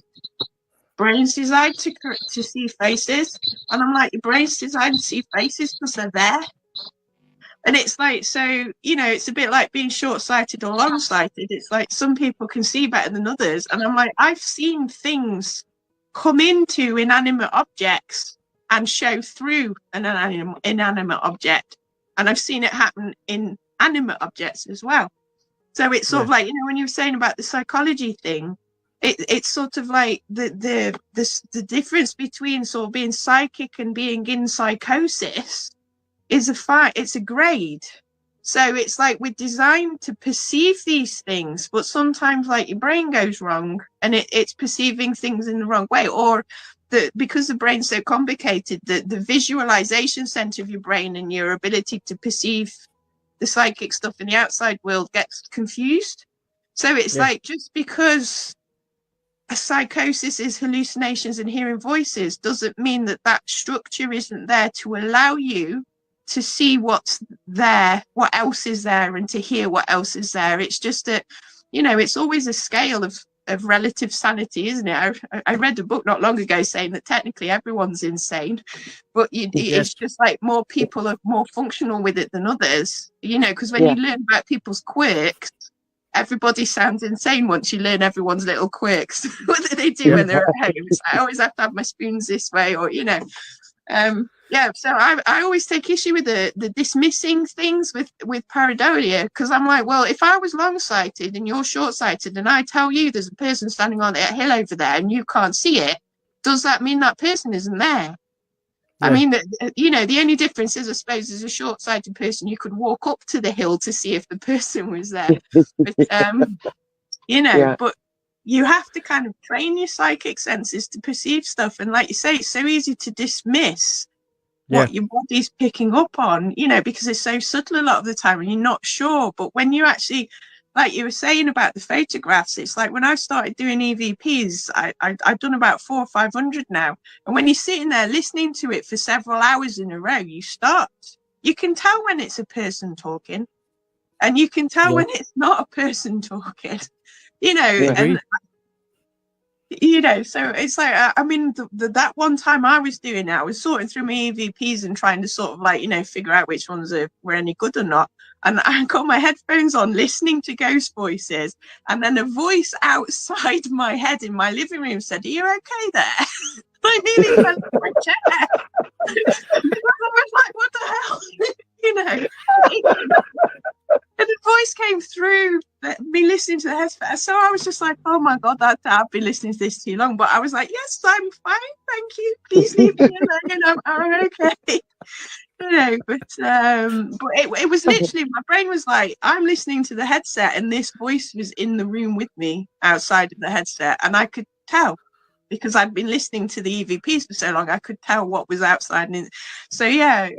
brain's designed to see faces. And I'm like, your brain's designed to see faces because they're there. And it's like, so, it's a bit like being short-sighted or long-sighted. It's like some people can see better than others. And I'm like, I've seen things come into inanimate objects and show through an inanimate object. And I've seen it happen in animate objects as well. So it's sort of like, when you were saying about the psychology thing, it's sort of like the difference between sort of being psychic and being in psychosis is it's a grade. So it's like we're designed to perceive these things, but sometimes like your brain goes wrong and it's perceiving things in the wrong way, or because the brain's so complicated, the visualization center of your brain and your ability to perceive the psychic stuff in the outside world gets confused. So it's like, just because a psychosis is hallucinations and hearing voices doesn't mean that structure isn't there to allow you to see what's there, what else is there, and to hear what else is there. It's just that, it's always a scale of relative sanity, isn't it? I read a book not long ago saying that technically everyone's insane, but it's just like more people are more functional with it than others, because when you learn about people's quirks, everybody sounds insane once you learn everyone's little quirks. What do they do when they're at home? It's like, I always have to have my spoons this way, or so I always take issue with the dismissing things with pareidolia, because I'm like, well, if I was long-sighted and you're short-sighted and I tell you there's a person standing on that hill over there and you can't see it, does that mean that person isn't there? I mean, the only difference is, I suppose, as a short-sighted person, you could walk up to the hill to see if the person was there. But, but you have to kind of train your psychic senses to perceive stuff. And like you say, it's so easy to dismiss what your body's picking up on, because it's so subtle a lot of the time and you're not sure. But when you actually, like you were saying about the photographs, it's like when I started doing EVPs, I've done about 400 or 500 now. And when you're sitting there listening to it for several hours in a row, you you can tell when it's a person talking, and you can tell Yeah. when it's not a person talking. You know, Yeah. and so it's like I mean, that one time I was doing it, I was sorting through my EVPs and trying to sort of like figure out which ones were any good or not. And I got my headphones on, listening to ghost voices, and then a voice outside my head in my living room said, "Are you okay there?" I nearly fell off my chair. I was like, "What the hell?" And the voice came through me listening to the headphones. So I was just like, oh my God, I've been listening to this too long. But I was like, yes, I'm fine. Thank you. Please leave me alone. I'm okay. But it was literally, my brain was like, I'm listening to the headset and this voice was in the room with me outside of the headset. And I could tell, because I'd been listening to the EVPs for so long, I could tell what was outside. And so I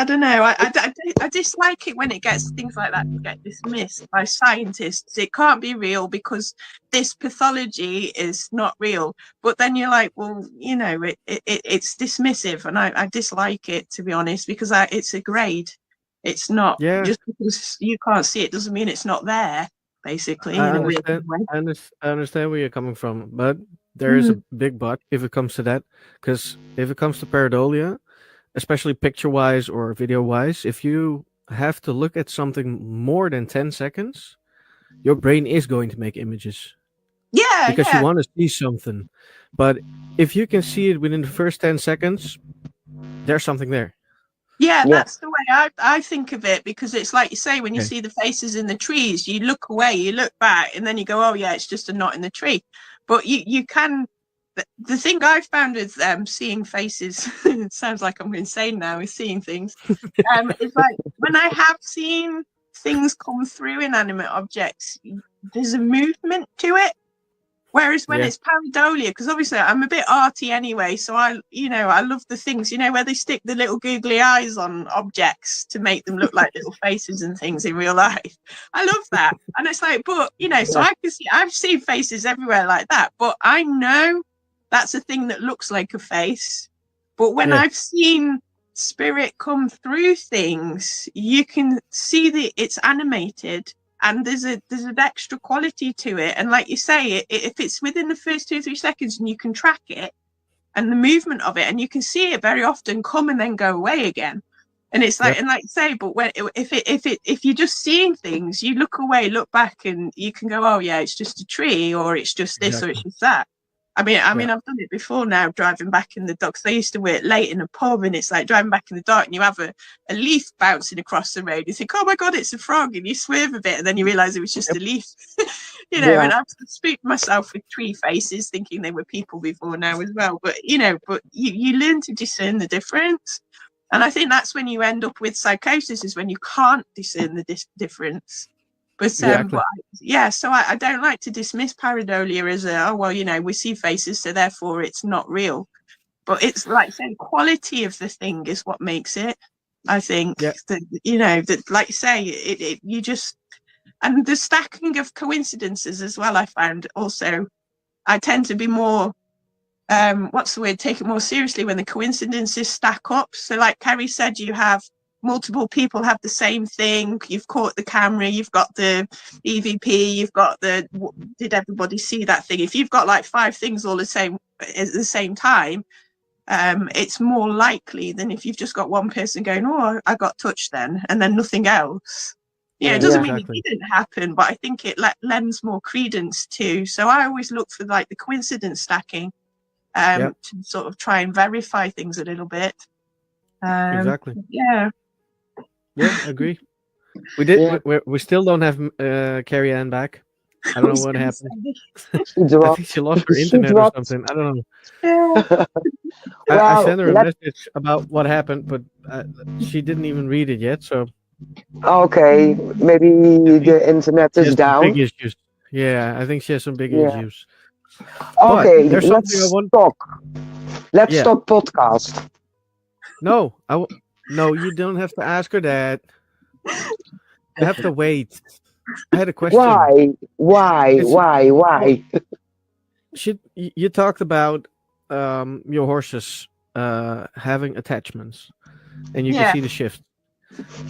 don't know. I dislike it when it gets things like that get dismissed by scientists. It can't be real because this pathology is not real. But then you're like, well, it's dismissive, and I dislike it, to be honest, because it's a grade. It's not just because you can't see it doesn't mean it's not there. Basically, I in a weird understand. way. I understand where you're coming from, but there is a big but if it comes to that. Because if it comes to pareidolia, especially picture-wise or video-wise, if you have to look at something more than 10 seconds, your brain is going to make images because you want to see something. But if you can see it within the first 10 seconds, there's something there. Yeah, that's the way I think of it, because it's like you say, when you Okay. see the faces in the trees, you look away, you look back, and then you go, oh yeah, it's just a knot in the tree. But you can, the thing I found with seeing faces, it sounds like I'm insane now with seeing things, it's like when I have seen things come through inanimate objects, there's a movement to it. Whereas when it's pareidolia, because obviously I'm a bit arty anyway, so I love the things, where they stick the little googly eyes on objects to make them look like little faces and things in real life. I love that. And it's like, but, so I can see, I've seen faces everywhere like that, but I know that's a thing that looks like a face. But when I've seen spirit come through things, you can see that it's animated. And there's an extra quality to it. And like you say, if it's within the first 2 or 3 seconds and you can track it and the movement of it, and you can see it very often come and then go away again. And it's like, and like you say, but if you're just seeing things, you look away, look back, and you can go, oh yeah, it's just a tree, or it's just this, or it's just that. I mean, I've done it before now, driving back in the dark. Because I used to work late in a pub, and it's like driving back in the dark, and you have a leaf bouncing across the road. You think, oh my God, it's a frog, and you swerve a bit, and then you realise it was just a leaf. And I've spooked myself with tree faces, thinking they were people before now as well. But you learn to discern the difference, and I think that's when you end up with psychosis, is when you can't discern the difference. But so I don't like to dismiss pareidolia as we see faces, so therefore it's not real. But it's like saying quality of the thing is what makes it. I think that like you say, you just, and the stacking of coincidences as well. I found also, I tend to be more take it more seriously when the coincidences stack up. So like Kerry said, you have multiple people have the same thing. You've caught the camera, you've got the EVP, you've got did everybody see that thing? If you've got like 5 things all at the same time, it's more likely than if you've just got one person going, oh, I got touched then, and then nothing else. It doesn't mean it didn't happen, but I think it lends more credence to. So I always look for like the coincidence stacking to sort of try and verify things a little bit. Exactly. Yeah, agree. We did. We still don't have Carrie Ann back. I don't know what happened. I think she lost her internet or something. I don't know. Yeah. I sent her a message about what happened, but she didn't even read it yet. So okay, maybe the internet is down. Big issues. Yeah, I think she has some big issues. Okay, let's stop podcast. No, no, you don't have to ask her that. You have to wait. I had a question. Why? You talked about your horses having attachments. and you could Yeah. see the shift.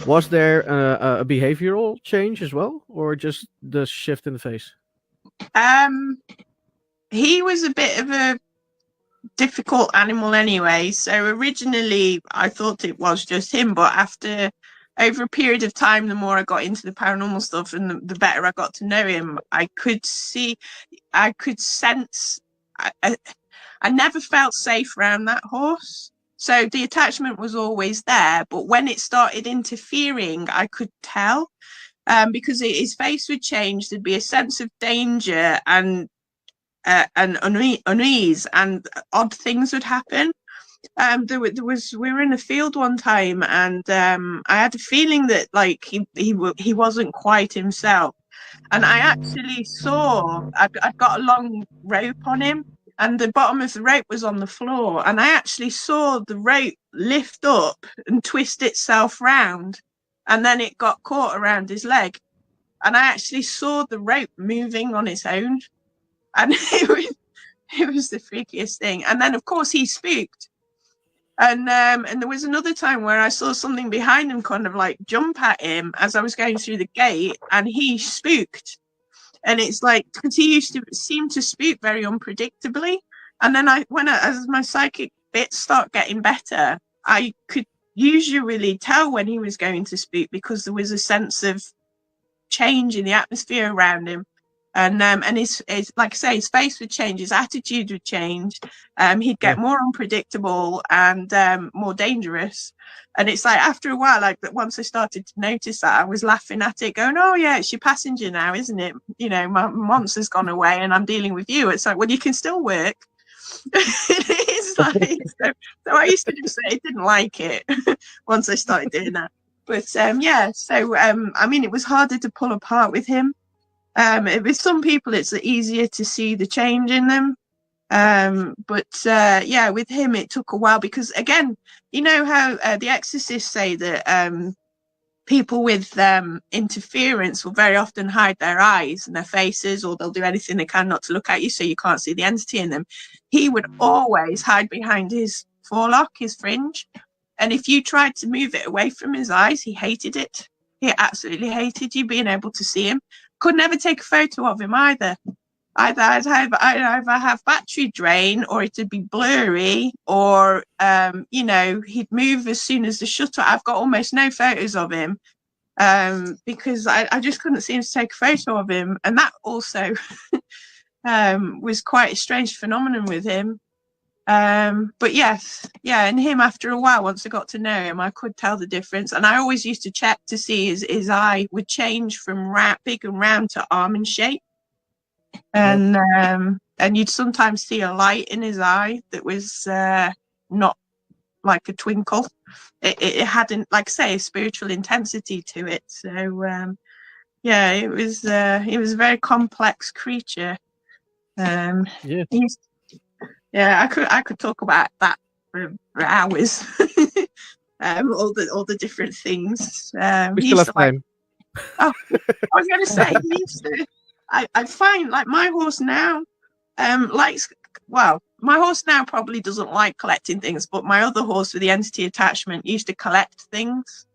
Was there a behavioral change as well, or just the shift in the face? He was a bit of a difficult animal anyway. So originally I thought it was just him, but after over a period of time, the more I got into the paranormal stuff and the better I got to know him, I could sense. I never felt safe around that horse. So the attachment was always there, but when it started interfering, I could tell, because his face would change. There'd be a sense of danger and unease, and odd things would happen. We were in a field one time, and I had a feeling that like he wasn't quite himself. And I actually saw I'd got a long rope on him, and the bottom of the rope was on the floor, and I actually saw the rope lift up and twist itself round, and then it got caught around his leg, and I actually saw the rope moving on its own, and it was the freakiest thing. And then of course he spooked. And there was another time where I saw something behind him kind of like jump at him as I was going through the gate, and he spooked. And it's like, because he used to seem to spook very unpredictably. And then as my psychic bits start getting better, I could usually tell when he was going to spook, because there was a sense of change in the atmosphere around him. And his like I say, his face would change, his attitude would change. He'd get more unpredictable and more dangerous. And it's like after a while, like once I started to notice that, I was laughing at it, going, "Oh yeah, it's your passenger now, isn't it? You know, my monster's gone away, and I'm dealing with you." It's like, well, you can still work. It's like so I used to just say I didn't like it once I started doing that. But yeah, so I mean, it was harder to pull apart with him. With some people, it's easier to see the change in them. But yeah, with him, it took a while, because again, you know how the exorcists say that people with interference will very often hide their eyes and their faces, or they'll do anything they can not to look at you so you can't see the entity in them. He would always hide behind his forelock, his fringe. And if you tried to move it away from his eyes, he hated it. He absolutely hated you being able to see him. Could never take a photo of him either. I'd either have battery drain, or it'd be blurry, or you know, he'd move as soon as the shutter. I've got almost no photos of him because I just couldn't seem to take a photo of him, and that also was quite a strange phenomenon with him. But yes, yeah, and him, after a while, once I got to know him, I could tell the difference. And I always used to check to see his eye would change from big and round to almond shape. And you'd sometimes see a light in his eye that was not like a twinkle. It hadn't, like I say, a spiritual intensity to it. So yeah, it was a very complex creature. Yeah. Yeah, I could talk about that for hours. All the different things. We still have time. Oh, I was going to say, he used to. I find like my horse now, likes. Well, my horse now probably doesn't like collecting things, but my other horse with the entity attachment used to collect things.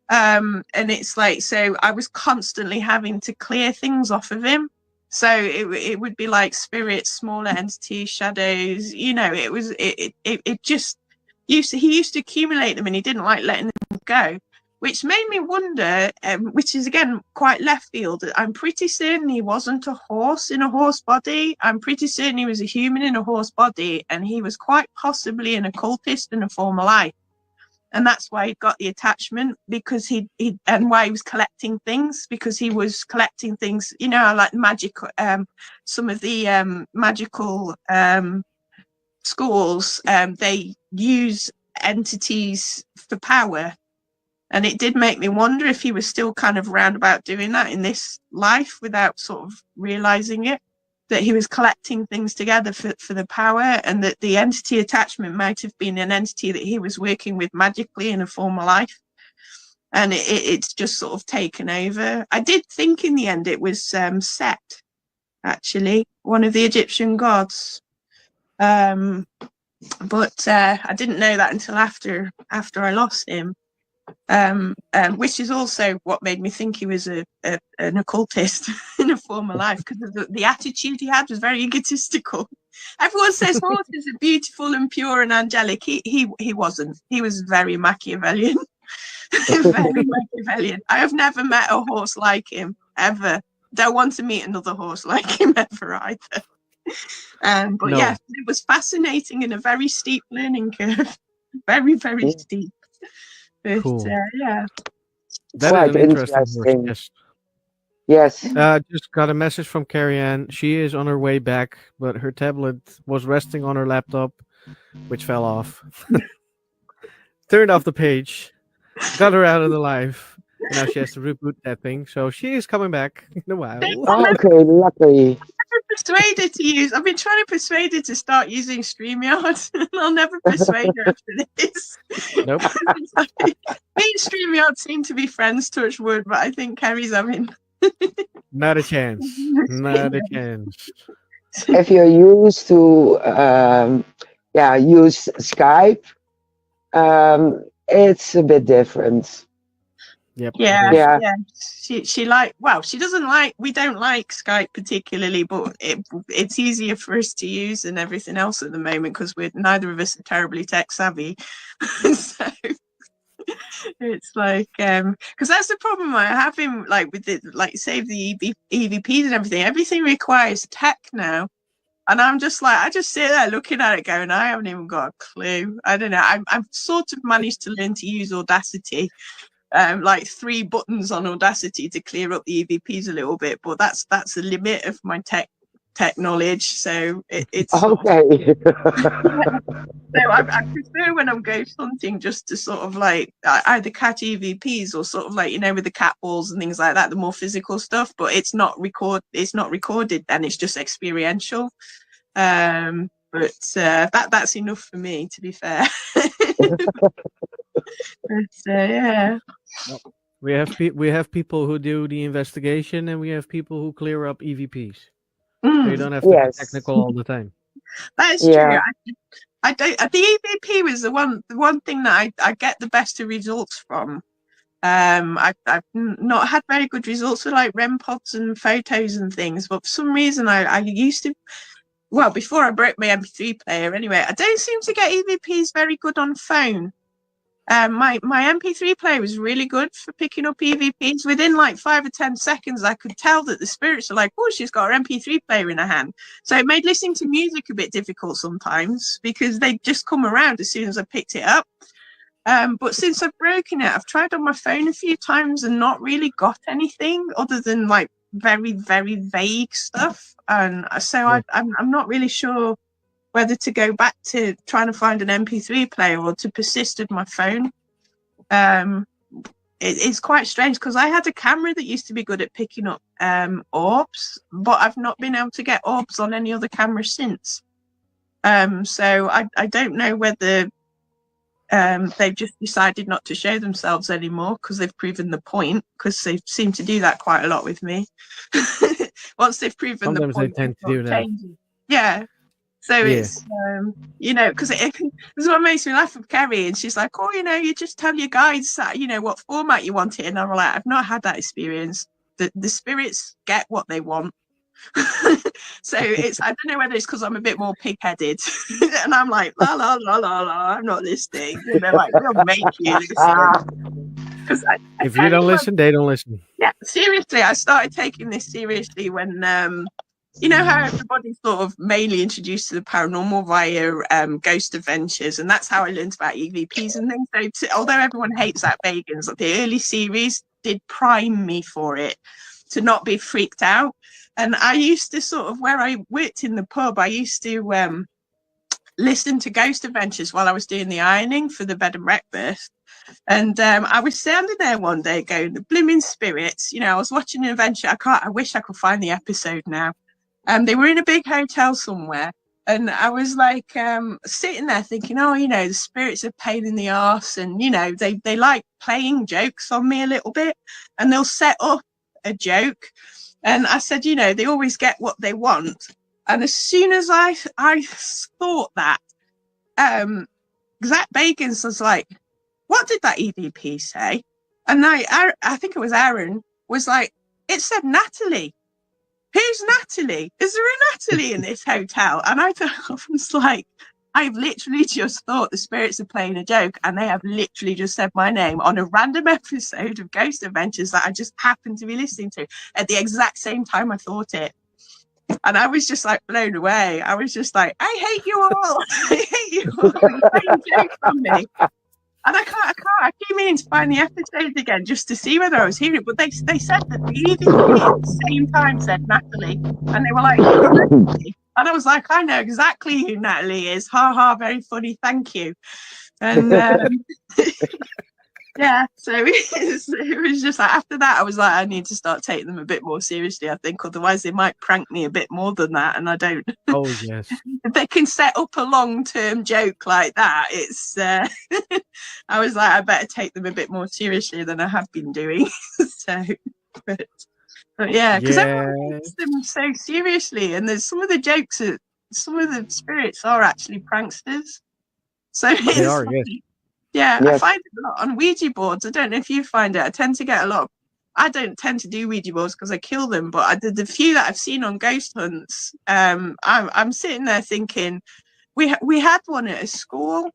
And it's like, so I was constantly having to clear things off of him. So it would be like spirits, smaller entities, shadows. You know, it just he used to accumulate them, and he didn't like letting them go, which made me wonder. Which is again quite left field. I'm pretty certain he wasn't a horse in a horse body. I'm pretty certain he was a human in a horse body, and he was quite possibly an occultist in a former life. And that's why he got the attachment, because and why he was collecting things, because he was collecting things, you know, like magic, some of the magical schools, they use entities for power. And it did make me wonder if he was still kind of roundabout doing that in this life without sort of realizing it, that he was collecting things together for the power, and that the entity attachment might have been an entity that he was working with magically in a former life. And it's just sort of taken over. I did think in the end it was Set, actually, one of the Egyptian gods. but I didn't know that until after I lost him. Which is also what made me think he was an occultist in a former life, because the attitude he had was very egotistical. Everyone says horses are beautiful and pure and angelic. He wasn't. He was very Machiavellian. Very Machiavellian. I have never met a horse like him, ever. Don't want to meet another horse like him ever either. But No. yeah, it was fascinating and a very steep learning curve. Very, very steep. But Cool. yeah. That Quite is an interesting horse. interesting. Yes. Yes. Just got a message from Kerry Ann. She is on her way back, but her tablet was resting on her laptop, which fell off. Turned off the page, got her out of the live. And now she has to reboot that thing. So she is coming back in a while. Oh, okay, lucky. Persuade her to use. I've been trying to persuade her to start using StreamYard, and I'll never persuade her after this. Nope. Me and StreamYard seem to be friends, touch wood, but I think Kerry's having. Not a chance. Not a chance. If you're used to use Skype, it's a bit different. Yep. Yeah. She doesn't like. We don't like Skype particularly, but it's easier for us to use than everything else at the moment because neither of us are terribly tech savvy. So it's like because that's the problem I have in like with the save the EVPs and everything. Everything requires tech now. And I'm just like, I just sit there looking at it going, I haven't even got a clue. I don't know. I've sort of managed to learn to use Audacity, like 3 buttons on Audacity to clear up the EVPs a little bit. But that's the limit of my tech knowledge. So it's okay. So I prefer when I'm ghost hunting just to sort of like either catch EVPs or sort of like, with the cat balls and things like that, the more physical stuff, but it's not recorded then, it's just experiential. But that's enough for me, to be fair. But yeah. We have people who do the investigation and we have people who clear up EVPs. So you don't have to be technical all the time. That is true. I don't. The EVP was the one thing that I get the best of results from. I've not had very good results with like REM pods and photos and things, but for some reason I used to. Well, before I broke my MP3 player, anyway, I don't seem to get EVPs very good on phone. My MP3 player was really good for picking up EVPs. Within like 5 or 10 seconds, I could tell that the spirits are like, oh, she's got her MP3 player in her hand. So it made listening to music a bit difficult sometimes because they just come around as soon as I picked it up. But since I've broken it, I've tried on my phone a few times and not really got anything other than like very, very vague stuff. And so I'm not really sure whether to go back to trying to find an MP3 player or to persist with my phone. It's quite strange because I had a camera that used to be good at picking up orbs, but I've not been able to get orbs on any other camera since. So I don't know whether they've just decided not to show themselves anymore because they've proven the point, because they seem to do that quite a lot with me. Once they've proven the point, they tend to do that. Yeah. So it's, because this is what makes me laugh with Kerry. And she's like, oh, you just tell your guides, what format you want it. And I'm like, I've not had that experience. The spirits get what they want. So I don't know whether it's because I'm a bit more pig-headed. And I'm like, la, la, la, la, la, I'm not listening. And they're like, we'll make you listen. If you don't listen, they don't listen. Yeah, seriously, I started taking this seriously when... how everybody's sort of mainly introduced to the paranormal via Ghost Adventures, and that's how I learned about EVPs and things. So although everyone hates that Vegans, the early series did prime me for it, to not be freaked out. And I used to sort of, where I worked in the pub, I used to listen to Ghost Adventures while I was doing the ironing for the bed and breakfast. And I was standing there one day going, the blooming spirits, I was watching an adventure. I wish I could find the episode now. They were in a big hotel somewhere, and I was like sitting there thinking, the spirits are pain in the arse, and they like playing jokes on me a little bit, and they'll set up a joke, and I said, they always get what they want. And as soon as I thought that, Zach Bagans was like, what did that EVP say? And I think it was Aaron, was like, it said Natalie. Who's Natalie? Is there a Natalie in this hotel? And I was like, I've literally just thought the spirits are playing a joke, and they have literally just said my name on a random episode of Ghost Adventures that I just happened to be listening to at the exact same time I thought it. And I was just like blown away. I was just like, I hate you all. I hate you all. You're playing jokes on me. And I keep meaning to find the episode again just to see whether I was hearing it. But they said that the EVP at the same time said Natalie. And they were like, Natalie. And I was like, I know exactly who Natalie is. Ha ha, very funny. Thank you. And yeah, so it was just like, after that, I was like, I need to start taking them a bit more seriously, I think. Otherwise, they might prank me a bit more than that. And I don't. Oh, yes. If they can set up a long-term joke like that, it's I was like, I better take them a bit more seriously than I have been doing. So but yeah, because everyone takes them so seriously, and there's some of the jokes that some of the spirits are actually pranksters. So They are, yes. Yeah, Yes. I find it a lot on Ouija boards. I don't know if you find it. I tend to get a lot of, I don't tend to do Ouija boards because I kill them, but I did the few that I've seen on ghost hunts. I'm sitting there thinking, we had one at a school.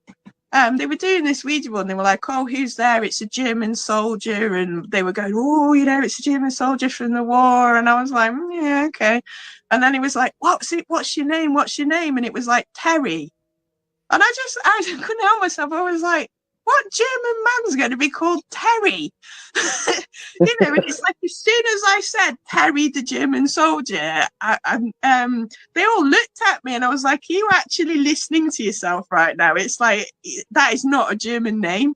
They were doing this Ouija board, and they were like, "Oh, who's there? It's a German soldier," and they were going, "Oh, you know, it's a German soldier from the war." And I was like, "Yeah, okay." And then he was like, "What's it? What's your name? What's your name?" And it was like Terry. And I couldn't help myself. I was like, what German man's going to be called Terry? You know, and it's like, as soon as I said Terry the German soldier, they all looked at me, and I was like, are you actually listening to yourself right now? It's like, that is not a German name,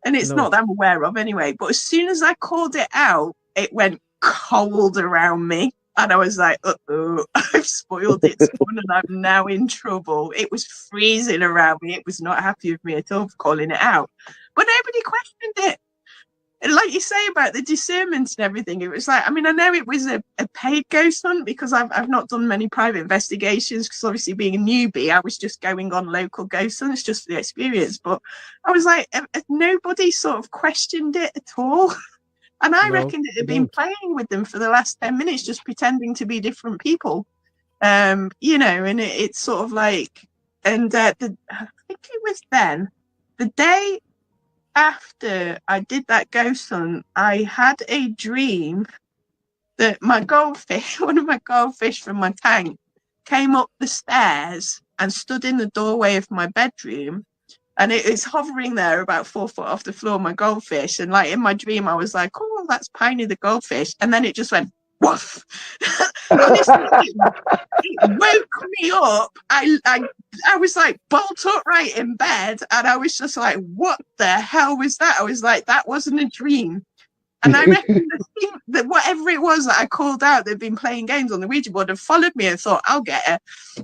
and it's not that I'm aware of anyway. But as soon as I called it out, it went cold around me. And I was like, uh-oh, I've spoiled its fun and I'm now in trouble. It was freezing around me. It was not happy with me at all for calling it out. But nobody questioned it. And like you say about the discernment and everything, it was like, I mean, I know it was a paid ghost hunt because I've not done many private investigations because obviously being a newbie, I was just going on local ghost hunts just for the experience. But I was like, nobody sort of questioned it at all. And I reckon it had been playing with them for the last 10 minutes, just pretending to be different people. You know, and it's sort of like, and I think it was then, the day after I did that ghost hunt, I had a dream that my goldfish, one of my goldfish from my tank, came up the stairs and stood in the doorway of my bedroom. And it was hovering there about 4 foot off the floor, my goldfish. And like in my dream, I was like, oh, that's Piney the goldfish. And then it just went, woof. Honestly, it woke me up. I was like bolt upright in bed. And I was just like, what the hell was that? I was like, that wasn't a dream. And I reckon that whatever it was that I called out, they've been playing games on the Ouija board and followed me and thought, I'll get it.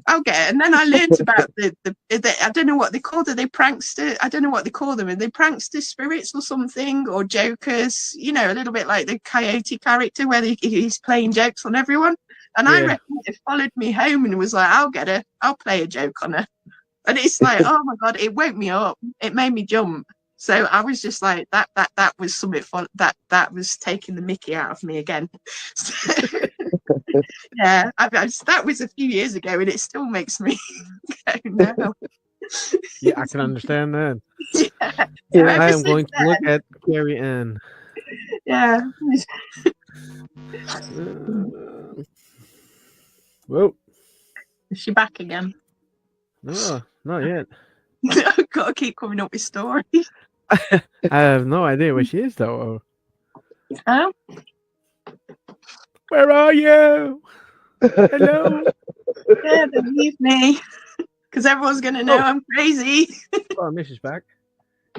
And then I learned about the I don't know what they called it. They prankster. I don't know what they call them. Are they prankster spirits or something, or jokers? You know, a little bit like the Coyote character where he's playing jokes on everyone. And I reckon it followed me home and was like, I'll get her. I'll play a joke on her. And it's like, oh my God, it woke me up. It made me jump. So I was just like, that was something fun. That was taking the mickey out of me again. So, yeah, that was a few years ago, and it still makes me go now. Yeah, I can understand that. Yeah. I am going to look at Kerry Ann. Yeah. Whoa. Is she back again? No, not yet. I've got to keep coming up with stories. I have no idea where she is, though. Oh? Where are you? Hello. Yeah, they leave me. Because everyone's going to know I'm crazy. Oh, Mrs. back.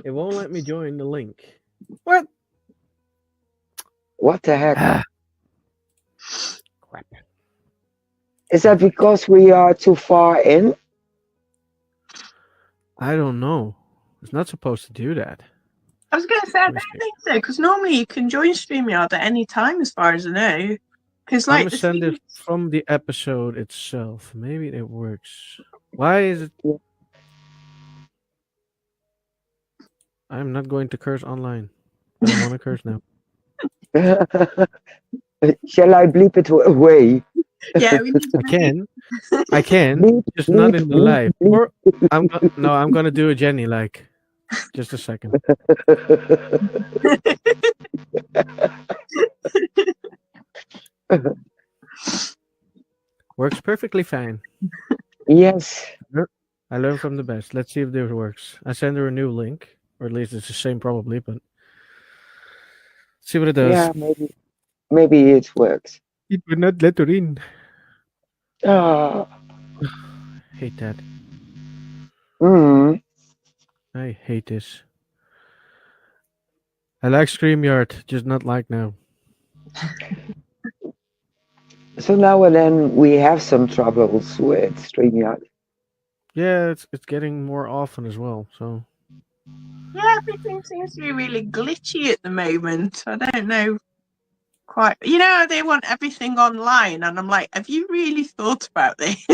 It won't let me join the link. What? What the heck? Crap. Is that because we are too far in? I don't know. It's not supposed to do that. I was going to say, I don't think so, because normally you can join StreamYard at any time, as far as I know. Because, like, I'm gonna send it from the episode itself. Maybe it works. Why is it? I'm not going to curse online. I don't want to curse now. Shall I bleep it away? Yeah, we need to I make can. I can. Bleep, Just not bleep, in the bleep, live. bleep. Or no, I'm gonna do a Jenny like. Just a second. Works perfectly fine. Yes. I learned from the best. Let's see if this works. I send her a new link, or at least it's the same probably, but see what it does. Yeah, maybe it works. It will not let her in. Ah. Hate that. Mm. I hate this. I like StreamYard, just not like now. So now and then we have some troubles with StreamYard. Yeah, it's getting more often as well. So Yeah, everything seems to be really glitchy at the moment. I don't know quite. You know, how they want everything online, and I'm like, have you really thought about this?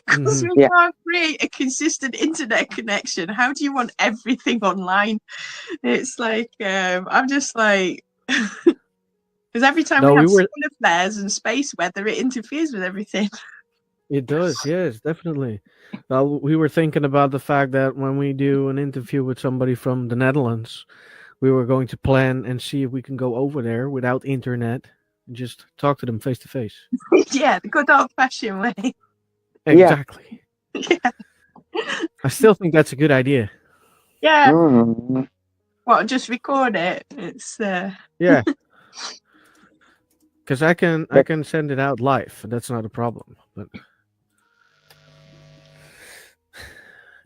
Because Mhm. we Yeah. can't create a consistent internet connection. How do you want everything online? It's like I'm just like, because every time No, we we have were. solar flares and space weather, it interferes with everything. It does, yes, definitely. Well, we were thinking about the fact that when we do an interview with somebody from the Netherlands, we were going to plan and see if we can go over there without internet and just talk to them face to face. Yeah, the good old-fashioned way. Yeah. Exactly. Yeah, I still think that's a good idea. yeah. Mm. Well, just record it. It's Yeah, because I That, can send it out live. That's not a problem. But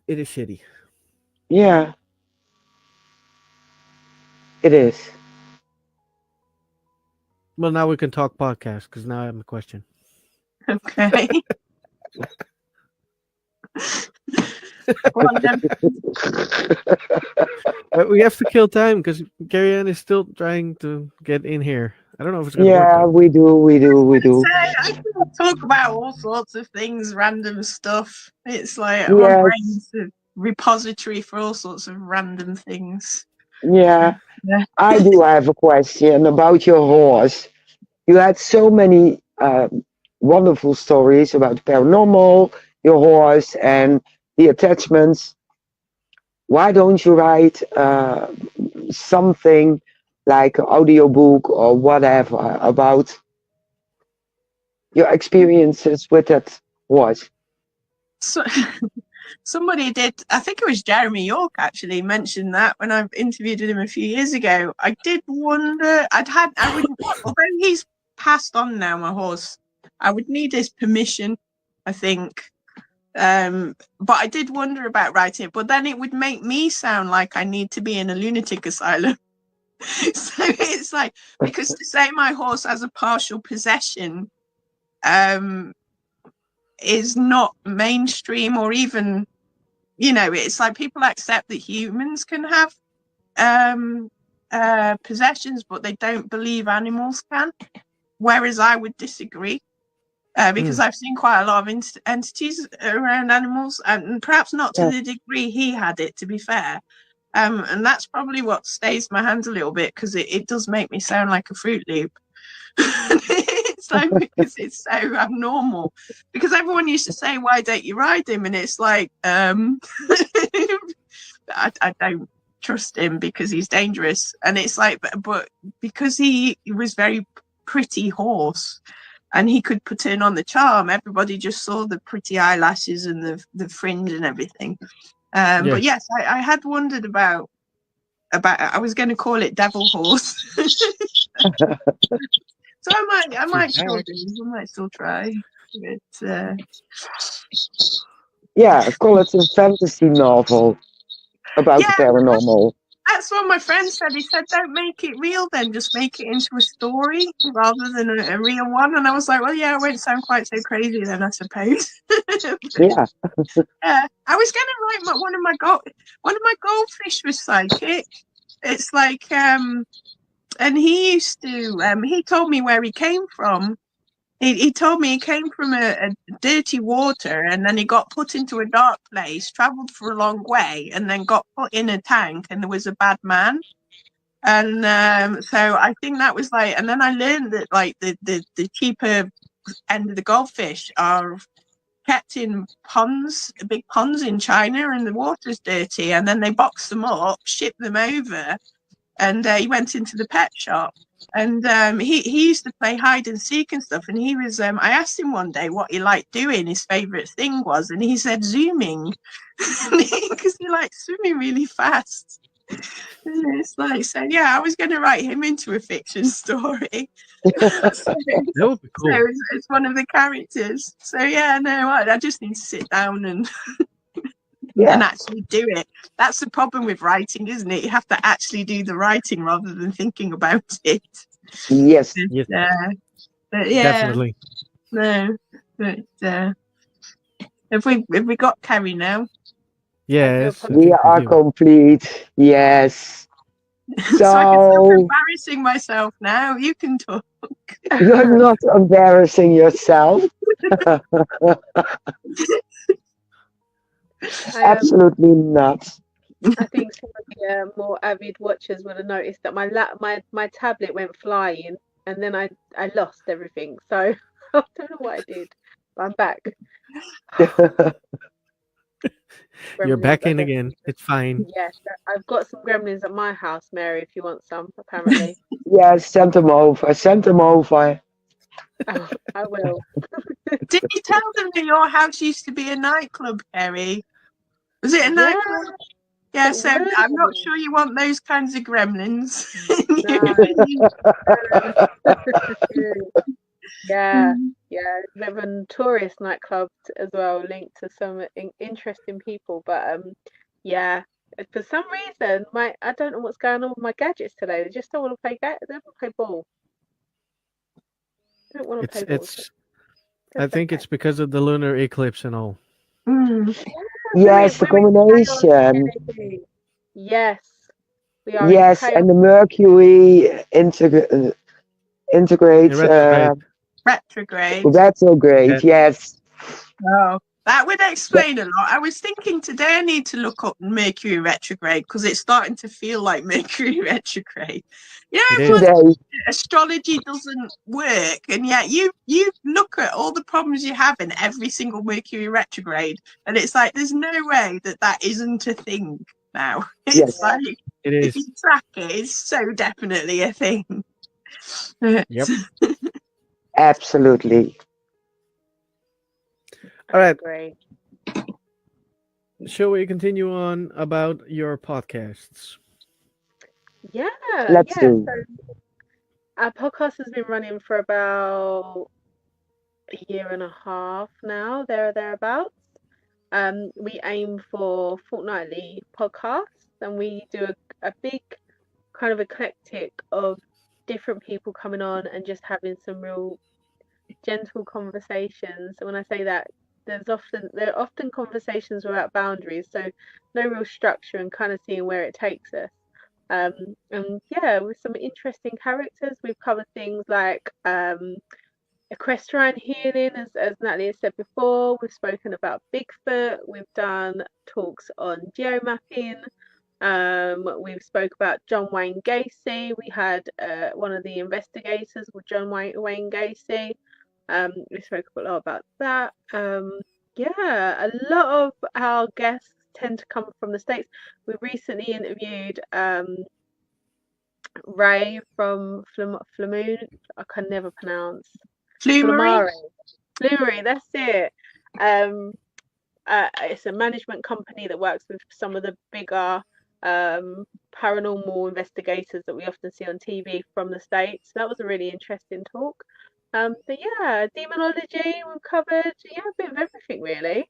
it is shitty. yeah, it is. Well, now we can talk podcast because now I have a question. okay. Go on then. But we have to kill time because Carrie Ann is still trying to get in here. I don't know if it's gonna work Yeah, though. we do. So I can talk about all sorts of things, random stuff. It's like my Yes, brain's a repository for all sorts of random things. yeah. Yeah. I do have a question about your horse. You had so many wonderful stories about paranormal, your horse, and the attachments. Why don't you write something like an audiobook or whatever about your experiences with that horse? So, somebody did, I think it was Jeremy York actually mentioned that when I interviewed him a few years ago. I did wonder, I wouldn't, although he's passed on now, my horse, I would need his permission, I think. But I did wonder about writing it, but then it would make me sound like I need to be in a lunatic asylum. So it's like, because to say my horse has a partial possession is not mainstream, or even, you know, it's like people accept that humans can have possessions, but they don't believe animals can. Whereas I would disagree. Because I've seen quite a lot of entities around animals, and perhaps not to Yeah. the degree he had it, to be fair. And that's probably what stays my hand a little bit, because it does make me sound like a Fruit Loop. It's like, because it's so abnormal. Because everyone used to say, "Why don't you ride him?" And it's like, I don't trust him because he's dangerous. And it's like, but because he was very pretty horse, and he could put in on the charm, everybody just saw the pretty eyelashes and the fringe and everything. Yeah. But yes, I had wondered about I was going to call it Devil Horse. So I might still do. I might still try. But Yeah, call it a fantasy novel about the yeah, paranormal. that's what my friend said. He said, "Don't make it real, then just make it into a story rather than a real one." And I was like, "Well, yeah, it won't sound quite so crazy then, I suppose." Yeah. I was going to write one of my goldfish was psychic. It's like and he used to he told me where he came from, He told me he came from a dirty water, and then he got put into a dark place, travelled for a long way, and then got put in a tank, and there was a bad man. And so I think that was like, and then I learned that like the cheaper end of the goldfish are kept in ponds, big ponds in China, and the water's dirty, and then they box them up, ship them over. And he went into the pet shop, and he used to play hide and seek and stuff. And he was, I asked him one day what he liked doing, his favourite thing was, and he said zooming, because he likes swimming really fast. And it's like, so yeah, I was going to write him into a fiction story. That would be cool. So it's one of the characters. So yeah, no, I just need to sit down and actually do it. That's the problem with writing, isn't it? You have to actually do the writing rather than thinking about it. Yes. Yes, But yeah, definitely. no, but have we got Kerry now? Yes, I We think are do. complete. Yes. So I can stop So embarrassing myself now. You can talk. you're not embarrassing yourself. Absolutely not. I think some of the more avid watchers would have noticed that my tablet went flying, and then I lost everything. So I don't know what I did. But I'm back. You're Gremlins, back I in guess. again. It's fine. Yes, I've got some gremlins at my house, Mary. If you want some, apparently. Yes, send them over. Send them over. Oh, I will. Did you tell them that your house used to be a nightclub, Kerry? Was it a nightclub? Yeah, it so I'm not was. sure you want those kinds of gremlins. Yeah, they were notorious nightclubs as well, linked to some interesting people. But yeah, for some reason, I don't know what's going on with my gadgets today. They just don't want to play. They don't want to play ball. They don't want to play ball. It's. I think it's because of the lunar eclipse and all. Yes, the combination. Yes, we are. Yes, and the Mercury integrates Retrograde. retrograde. Yes. Oh, that would explain a lot. I was thinking today I need to look up Mercury retrograde because it's starting to feel like Mercury retrograde. You know, everyone says astrology doesn't work, and yet you look at all the problems you have in every single Mercury retrograde, and it's like there's no way that isn't a thing now. It's like It if is. you track it, it's so definitely a thing. Yep. Absolutely. All right. Great. Shall we continue on about your podcasts? Yeah. Let's do. So our podcast has been running for about a year and a half now, thereabouts. We aim for fortnightly podcasts, and we do a big kind of eclectic of different people coming on and just having some real gentle conversations. And when I say that, there are often conversations without boundaries, so no real structure and kind of seeing where it takes us. And yeah, with some interesting characters, we've covered things like equestrian healing, as Natalie has said before. We've spoken about Bigfoot. We've done talks on geomapping. We've spoke about John Wayne Gacy. We had one of the investigators with John Wayne Gacy. We spoke a lot about that. Yeah, a lot of our guests tend to come from the States. We recently interviewed Ray from Flamoon. I can never pronounce. Flumery, that's it. It's a management company that works with some of the bigger paranormal investigators that we often see on TV from the States. That was a really interesting talk. But yeah, demonology we've covered. Yeah, a bit of everything really.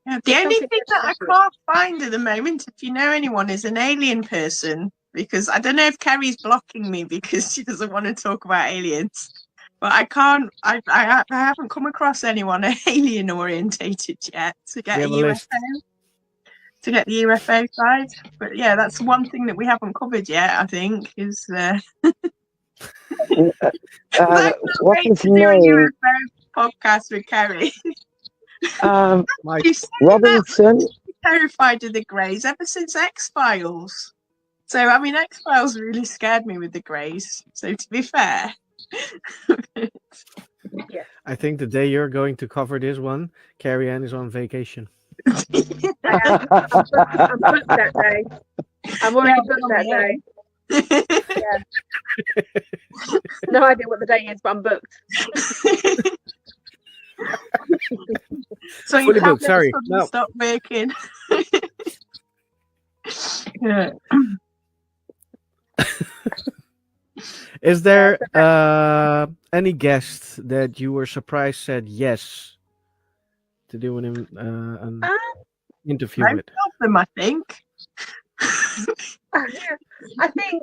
Yeah, the only thing that I can't find at the moment, if you know anyone, is an alien person. Because I don't know if Kerry's blocking me because she doesn't want to talk about aliens. But I can't. I haven't come across anyone alien orientated yet to get a UFO. To get the UFO side. But yeah, that's one thing that we haven't covered yet. I think is. Uh, That's not what's great his to do when you're name? a podcast with Kerry. Mike. You saying that Robinson. terrified of the Greys ever since X Files. So I mean, X Files really scared me with the Greys. So to be fair, I think the day you're going to cover this one, Carrie Ann is on vacation. I am. I'm booked that day. I'm already booked that day. No idea what the day is, but I'm booked. So you Fully have booked, sorry. suddenly No. stop working. Yeah. Is there any guest that you were surprised said yes to do an interview Most with? of them, I think. I think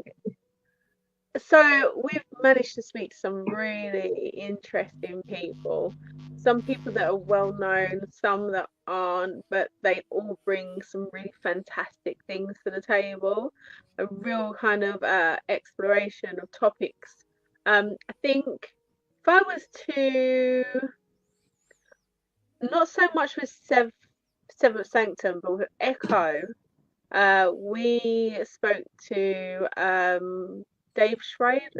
so. We've managed to speak to some really interesting people. Some people that are well known, some that aren't, but they all bring some really fantastic things to the table. A real kind of exploration of topics. I think if I was to, not so much with Seventh Sanctum, but with Echo, we spoke to Dave Schreider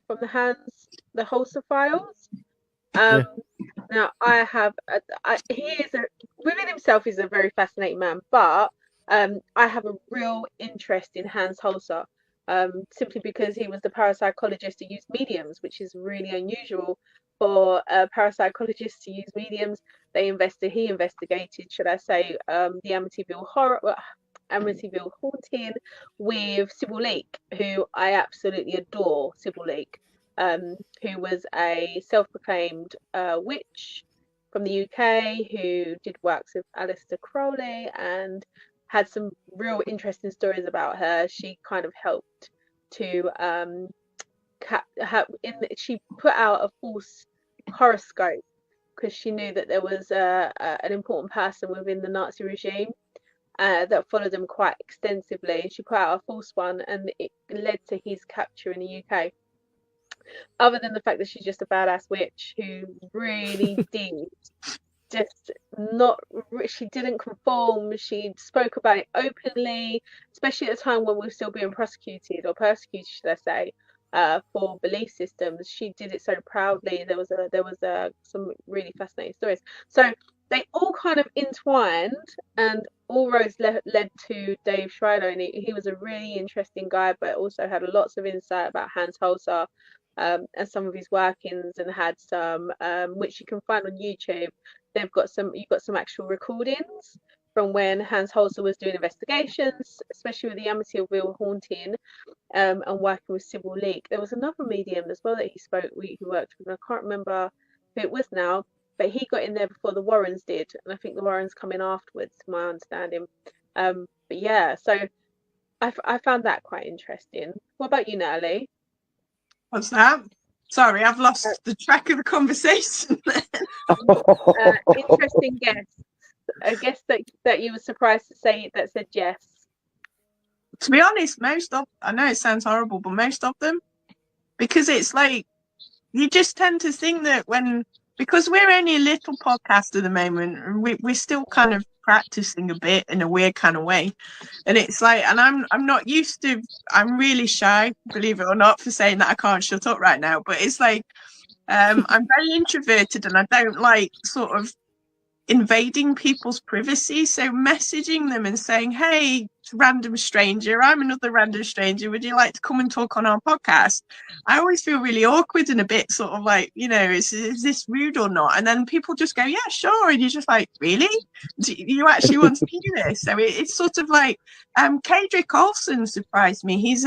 from the Holster Files. Now I have, within himself, he's a very fascinating man, but I have a real interest in Hans Holzer, simply because he was the parapsychologist who used mediums, which is really unusual for parapsychologists to use mediums. He investigated, should I say, the Amityville haunting with Sybil Lake, who I absolutely adore. Sybil Lake, who was a self-proclaimed witch from the UK, who did works with Aleister Crowley and had some real interesting stories about her. She kind of helped to she put out a false horoscope because she knew that there was an important person within the Nazi regime that followed them quite extensively. She put out a false one, and it led to his capture in the UK. Other than the fact that she's just a badass witch who really did just not, she didn't conform. She spoke about it openly, especially at a time when we were still being prosecuted or persecuted, should I say, for belief systems. She did it so proudly. There was some really fascinating stories. So they all kind of entwined, and all roads led to Dave Schreider, and he was a really interesting guy, but also had lots of insight about Hans Holzer and some of his workings, and had some which you can find on YouTube. You've got some actual recordings from when Hans Holzer was doing investigations, especially with the Amityville haunting, and working with Sybil Leek. There was another medium as well that he worked with, and I can't remember who it was now, but he got in there before the Warrens did, and I think the Warrens come in afterwards, to my understanding. But yeah, so I found that quite interesting. What about you, Natalie? What's that? Sorry, I've lost the track of the conversation. Interesting guess. A guess that you were surprised to say that said yes. To be honest, I know it sounds horrible, but most of them, because it's like, you just tend to think that because we're only a little podcast at the moment, we're still kind of practicing a bit in a weird kind of way, and it's like, and I'm not used to, I'm really shy, believe it or not, for saying that I can't shut up right now, but it's like, I'm very introverted, and I don't like sort of invading people's privacy. So messaging them and saying, hey, random stranger, I'm another random stranger, would you like to come and talk on our podcast? I always feel really awkward and a bit sort of like, is this rude or not? And then people just go, yeah, sure. And you're just like, really? Do you actually want to do this? So it's sort of like, Kedrick Olsen surprised me. He's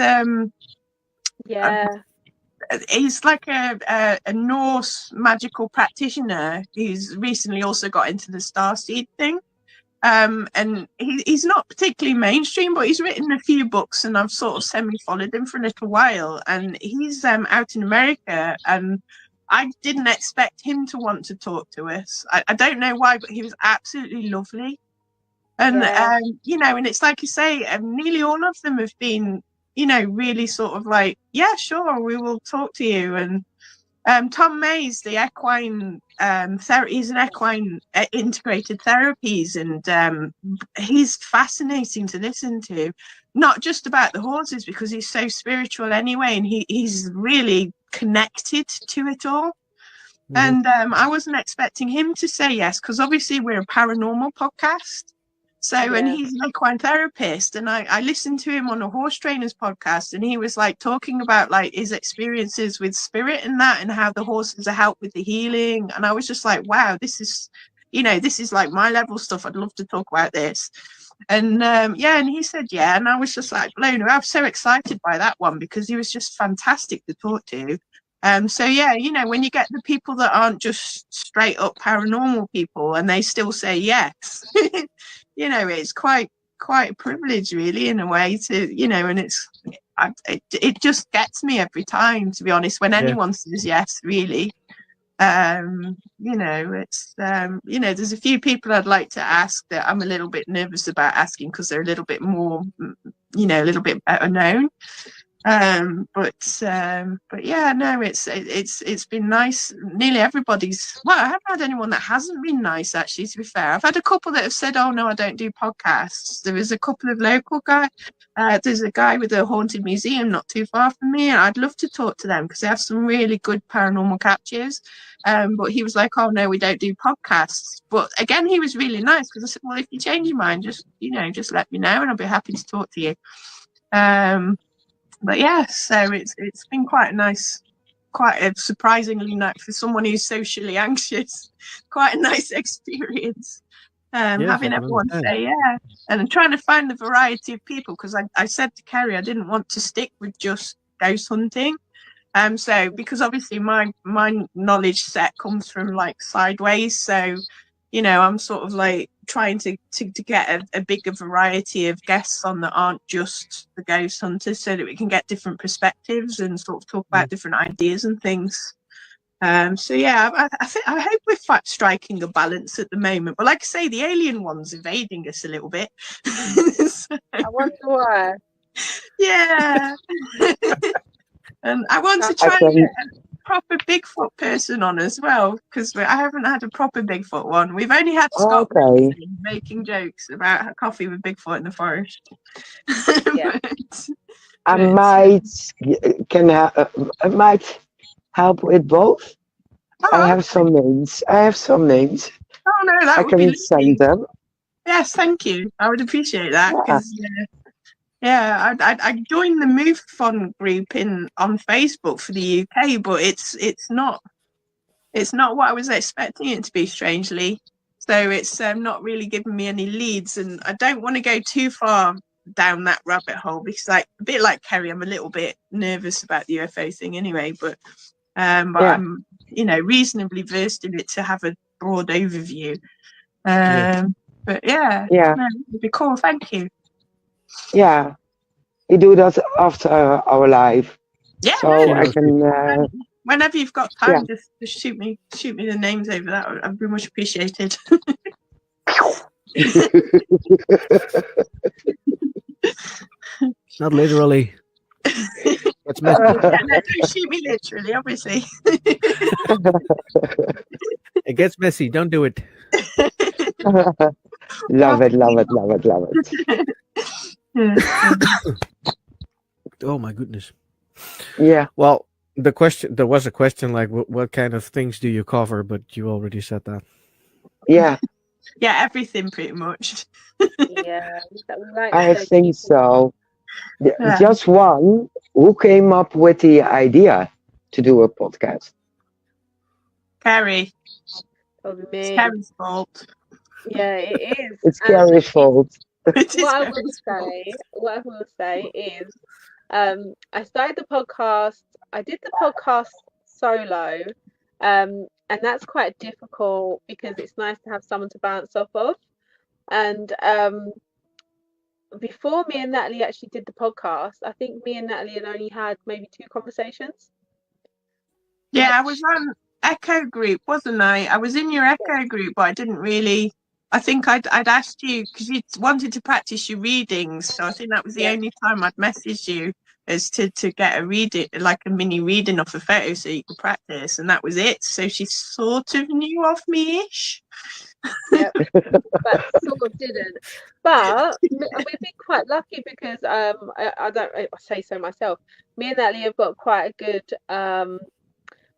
he's like a Norse magical practitioner who's recently also got into the starseed thing. And he's not particularly mainstream, but he's written a few books, and I've sort of semi-followed him for a little while. And he's out in America, and I didn't expect him to want to talk to us. I don't know why, but he was absolutely lovely. And, and it's like you say, nearly all of them have been really sort of like, yeah, sure, we will talk to you. And Tom Mays, the equine he's an equine integrated therapies, and he's fascinating to listen to, not just about the horses, because he's so spiritual anyway, and he's really connected to it all. And I wasn't expecting him to say yes, because obviously we're a paranormal podcast. So, and he's an equine therapist, and I listened to him on a horse trainers podcast, and he was like talking about like his experiences with spirit and that, and how the horses are helped with the healing. And I was just like, wow, this is like my level stuff. I'd love to talk about this. And and he said yeah, and I was just like blown away. I was so excited by that one because he was just fantastic to talk to. So yeah, when you get the people that aren't just straight up paranormal people and they still say yes, it's quite a privilege, really, in a way, to and it just gets me every time, to be honest, when anyone says yes, really. It's there's a few people I'd like to ask that I'm a little bit nervous about asking because they're a little bit more, a little bit better known. But yeah, no, it's been nice. Nearly everybody's, well, I haven't had anyone that hasn't been nice, actually, to be fair. I've had a couple that have said, oh no, I don't do podcasts. There was a couple of local guys. There's a guy with a haunted museum not too far from me, and I'd love to talk to them because they have some really good paranormal captures. But he was like, oh no, we don't do podcasts. But again, he was really nice because I said, well, if you change your mind, just let me know and I'll be happy to talk to you. But yeah, so it's been quite a surprisingly nice, for someone who's socially anxious, quite a nice experience. Having everyone say yeah, and trying to find the variety of people, because I said to Kerry I didn't want to stick with just ghost hunting. So because obviously my knowledge set comes from like sideways, so I'm sort of like trying to get a bigger variety of guests on that aren't just the ghost hunters, so that we can get different perspectives and sort of talk about different ideas and things. So yeah, I hope we're striking a balance at the moment. But like I say, the alien one's evading us a little bit. So, I wonder why. Yeah. And I want to try and get a proper Bigfoot person on as well, because I haven't had a proper Bigfoot one. We've only had Scott making jokes about coffee with Bigfoot in the forest. Yeah. I might help with both. I have some names. Oh no, that I would be can send them. Yes, thank you. I would appreciate that, because I joined the Move Fund group on Facebook for the UK, but it's not what I was expecting it to be, strangely. So it's not really giving me any leads, and I don't want to go too far down that rabbit hole because, like, a bit like Kerry, I'm a little bit nervous about the UFO thing anyway. But I'm reasonably versed in it to have a broad overview. But no, it'd be cool. Thank you. Yeah, we do that after our live. Yeah, so I can. Whenever you've got time, just shoot me the names over. That I'd be much appreciated. Not literally. That's messy. Don't shoot me literally, obviously. It gets messy. Don't do it. Love it. Oh my goodness. Yeah. Well, there was a question like, what kind of things do you cover? But you already said that. Yeah. Yeah, everything pretty much. Yeah, I think so. Just one. Who came up with the idea to do a podcast? Kerry. Probably me. It's Kerry's fault. Yeah, it is. It's Kerry's fault. What I will say is, I started the podcast. I did the podcast solo, and that's quite difficult because it's nice to have someone to bounce off of. And before me and Natalie actually did the podcast, I think me and Natalie had only had maybe 2 conversations. Yeah, I was on Echo group, wasn't I? I was in your Echo group, but I didn't really I think I'd asked you because you wanted to practice your readings, so I think that was the only time I'd messaged you as to get a reading, like a mini reading off a photo, so you could practice, and that was it. So she sort of knew of me-ish. Yep, but sort of didn't. But we've been quite lucky because I say so myself. Me and Natalie have got quite a good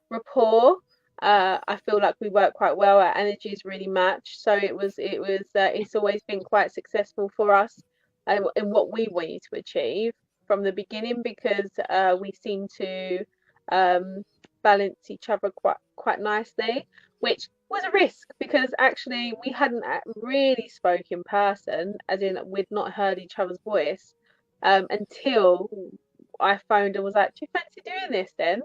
rapport. I feel like we work quite well. Our energies really match. So it's always been quite successful for us in what we wanted to achieve from the beginning because we seem to balance each other quite nicely, which was a risk because actually we hadn't really spoke in person, as in we'd not heard each other's voice until I phoned and was like, "Do you fancy doing this then?"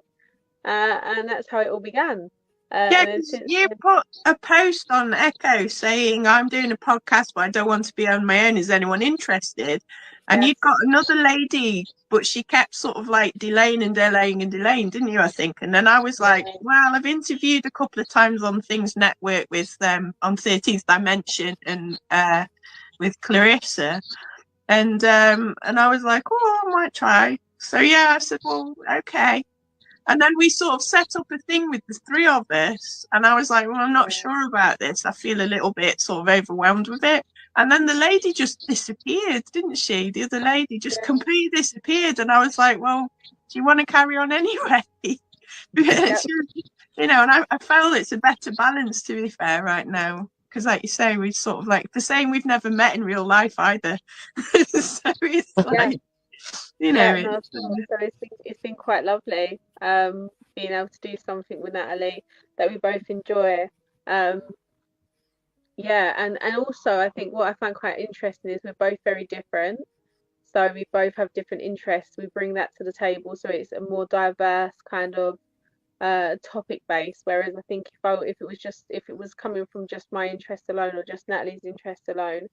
And that's how it all began. Yeah, because you put a post on Echo saying, "I'm doing a podcast, but I don't want to be on my own. Is anyone interested?" And you'd got another lady, but she kept sort of like delaying, didn't you, I think? And then I was like, well, I've interviewed a couple of times on Things Network with them on 13th Dimension and with Clarissa. And I was like, oh, I might try. So, yeah, I said, well, okay. And then we sort of set up a thing with the three of us. And I was like, well, I'm not sure about this. I feel a little bit sort of overwhelmed with it. And then the lady just disappeared, didn't she? The other lady just completely disappeared. And I was like, well, do you want to carry on anyway? Because, you know, and I felt it's a better balance, to be fair, right now. Because like you say, we sort of like the same, we've never met in real life either. So it's like... You know, so it's been quite lovely being able to do something with Natalie that we both enjoy. And also I think what I find quite interesting is we're both very different. So we both have different interests. We bring that to the table, so it's a more diverse kind of topic base. Whereas I think if it was coming from just my interest alone or just Natalie's interest alone,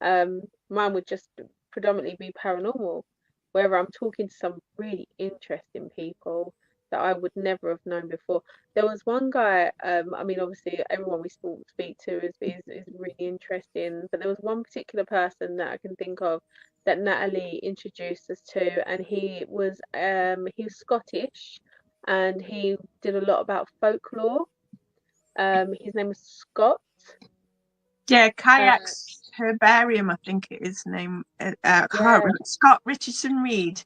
mine would just predominantly be paranormal. Wherever I'm talking to some really interesting people that I would never have known before. There was one guy, I mean, obviously everyone we speak to is really interesting, but there was one particular person that I can think of that Natalie introduced us to, and he was Scottish, and he did a lot about folklore. His name was Scott. Yeah, Kayaks Herbarium, I think it is name. Scott Richardson Reed.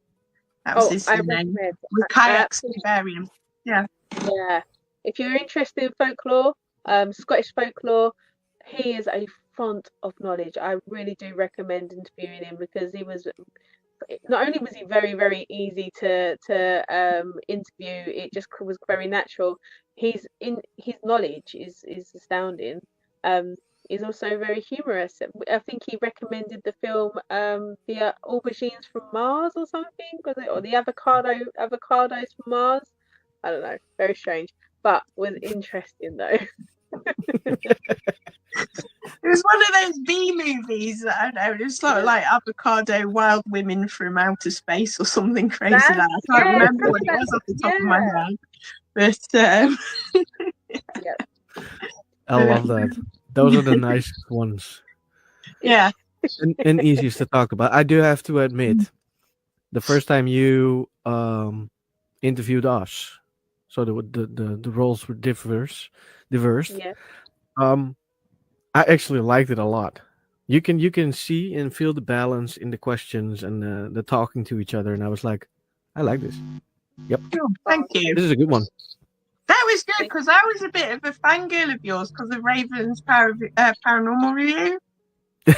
That was his name. With Kayaks Herbarium. Yeah. Yeah. If you're interested in folklore, Scottish folklore, he is a font of knowledge. I really do recommend interviewing him because he was not only was he very, very easy to interview, it just was very natural. His knowledge is astounding. Is also very humorous. I think he recommended the film the Aubergines from Mars or something, was it, or the avocados from Mars? I don't know, very strange, but was interesting though. It was one of those B movies. I don't know. It was sort of like Avocado Wild Women from Outer Space or something crazy like that. I can't remember what it was off the top of my head. But I love that. Those are the nicest ones. Yeah. And easiest to talk about. I do have to admit, the first time you interviewed us, so the roles were diverse. Yeah. I actually liked it a lot. You can see and feel the balance in the questions and the talking to each other, and I was like, I like this. Yep. Oh, thank you. This is a good one. That was good because I was a bit of a fangirl of yours because of Raven's paranormal review.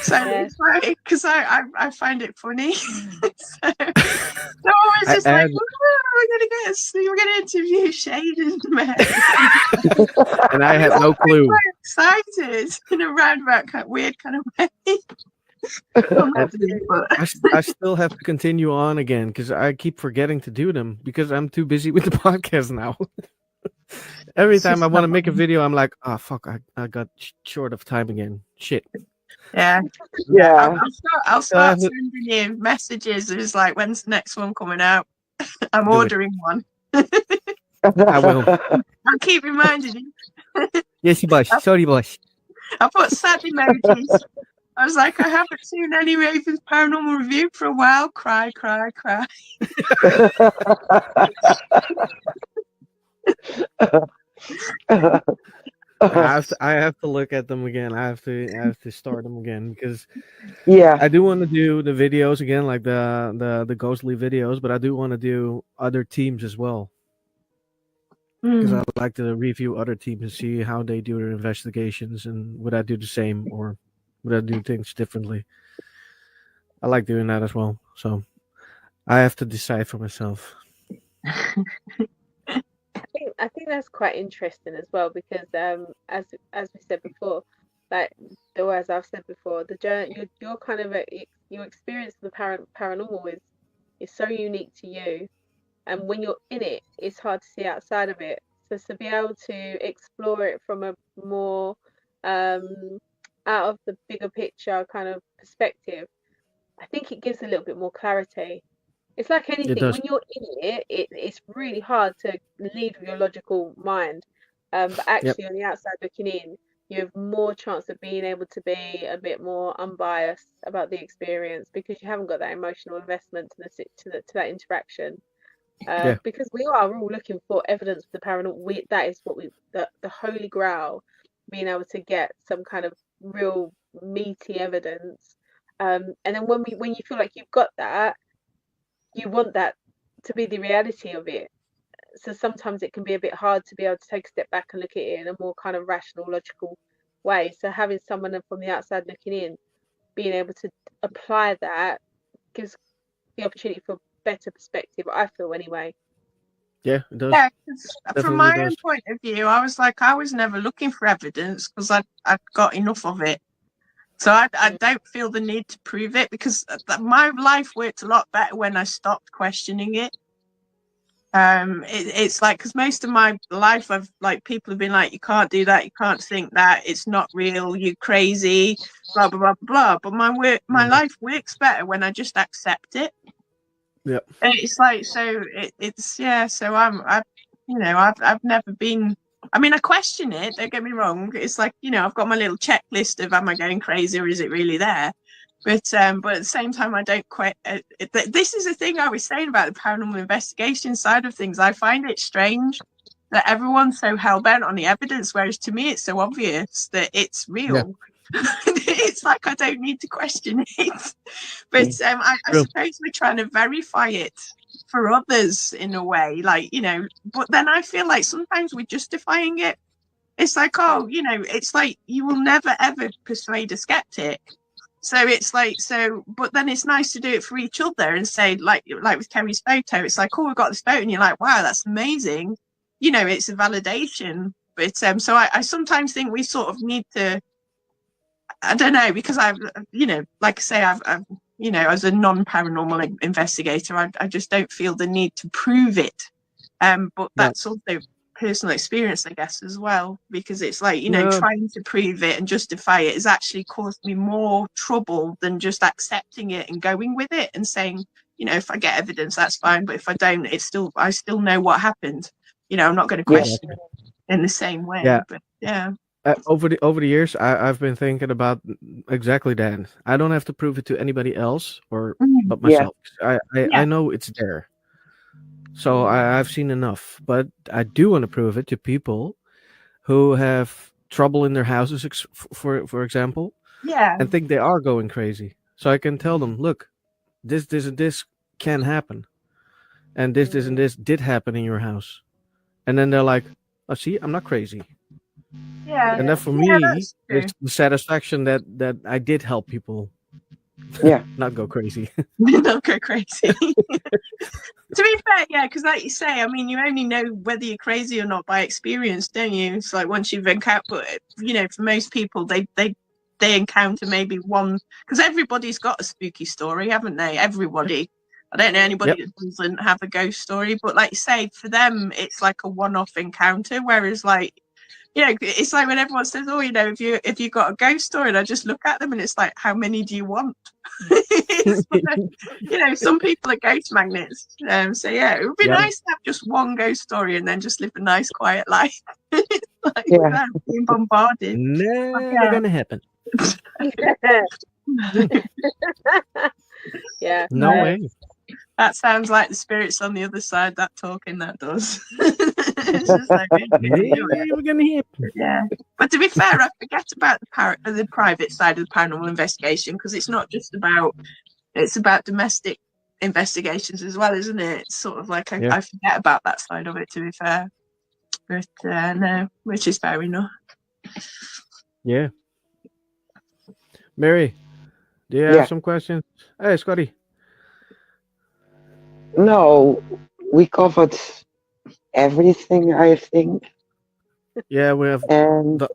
So it's like, because I find it funny. So I was just like, we're gonna interview Shade and Mary. And I had no clue. I'm excited in a roundabout weird kind of way. I still have to continue on again because I keep forgetting to do them because I'm too busy with the podcast now. Every time I want to make a video, I'm like, oh, fuck, I got short of time again. Shit. Yeah. I'll start sending you messages. It's like, when's the next one coming out? I'm ordering one. I will. I'll keep reminding you. Yes, boss. Sorry, boss. I put sad emojis. I was like, I haven't seen any Ravens Paranormal Review for a while. Cry, cry, cry. I have to look at them again. I have to start them again because Yeah. I do want to do the videos again, like the ghostly videos, but I do want to do other teams as well because I like to review other teams and see how they do their investigations and would I do the same or would I do things differently. I like doing that as well, so I have to decide for myself. I think that's quite interesting as well because as we said before, like as I've said before, the journey your kind of your experience of the paranormal is so unique to you, and when you're in it, it's hard to see outside of it. So to be able to explore it from a more out of the bigger picture kind of perspective, I think it gives a little bit more clarity. It's like It anything, does. when you're in it's really hard to lead with your logical mind. But Yep. actually, on the outside looking in, you have more chance of being able to be a bit more unbiased about the experience because you haven't got that emotional investment to that interaction. Yeah. Because we are all looking for evidence of the paranormal. That is what the holy grail, being able to get some kind of real meaty evidence. And then when you feel like you've got that, you want that to be the reality of it. So sometimes it can be a bit hard to be able to take a step back and look at it in a more kind of rational, logical way. So having someone from the outside looking in, being able to apply that gives the opportunity for better perspective, I feel anyway. Yeah, it does. Yeah, 'cause from Definitely my does. own point of view, I was like, I was never looking for evidence because I'd got enough of it. So I don't feel the need to prove it because my life worked a lot better when I stopped questioning it. It's like because most of my life I've like people have been like, you can't do that, you can't think that, it's not real, you're crazy, blah blah blah blah. But my life works better when I just accept it. Yep. And it's like it's yeah. So I've never been. I mean, I question it. Don't get me wrong. It's like I've got my little checklist of am I going crazy or is it really there? But at the same time, I don't quite. This is the thing I was saying about the paranormal investigation side of things. I find it strange that everyone's so hell bent on the evidence, whereas to me, it's so obvious that it's real. Yeah. It's like I don't need to question it. But I suppose we're trying to verify it for others in a way, like but then I feel like sometimes we're justifying it. It's like, it's like you will never ever persuade a skeptic. So it's like, but then it's nice to do it for each other and say, like with Kerry's photo, it's like, oh, we've got this photo, and you're like, wow, that's amazing. It's a validation. But so I sometimes think we sort of need to, I don't know, because I've, like I say, I've as a non-paranormal investigator, I just don't feel the need to prove it. But that's also personal experience, I guess, as well, because it's like, trying to prove it and justify it has actually caused me more trouble than just accepting it and going with it and saying, if I get evidence, that's fine. But if I don't, I still know what happened. I'm not going to question it in the same way. Yeah. But yeah. Over the years, I've been thinking about exactly that. I don't have to prove it to anybody else but myself. I know it's there. So I've seen enough, but I do want to prove it to people who have trouble in their houses, for example, and think they are going crazy. So I can tell them, look, this and this can happen, and this and this did happen in your house, and then they're like, "Oh, see, I'm not crazy." Yeah, and that for me, it's the satisfaction that I did help people. Not go crazy. Not go crazy. To be fair, yeah, because like you say, I mean, you only know whether you're crazy or not by experience, don't you? It's like once you've encountered, for most people, they encounter maybe one, because everybody's got a spooky story, haven't they? Everybody. I don't know anybody that doesn't have a ghost story, but like you say, for them, it's like a one-off encounter, whereas like, it's like when everyone says, "Oh, if you got a ghost story," and I just look at them and it's like, "How many do you want?" Some people are ghost magnets. So yeah, it would be nice to have just one ghost story and then just live a nice, quiet life. like, Yeah. without being bombarded. Never gonna happen. Yeah. No way. That sounds like the spirits on the other side. That talking that does. It's just like, we can't do it. Never gonna happen. Yeah, but to be fair, I forget about the private side of the paranormal investigation, because it's not just about, it's about domestic investigations as well, isn't it? It's sort of like Yeah. I forget about that side of it, to be fair. But no, which is fair enough. Yeah. Mary, do you Yeah. have some questions? Hey, Scotty. No, we covered everything, I think. Yeah, we have And the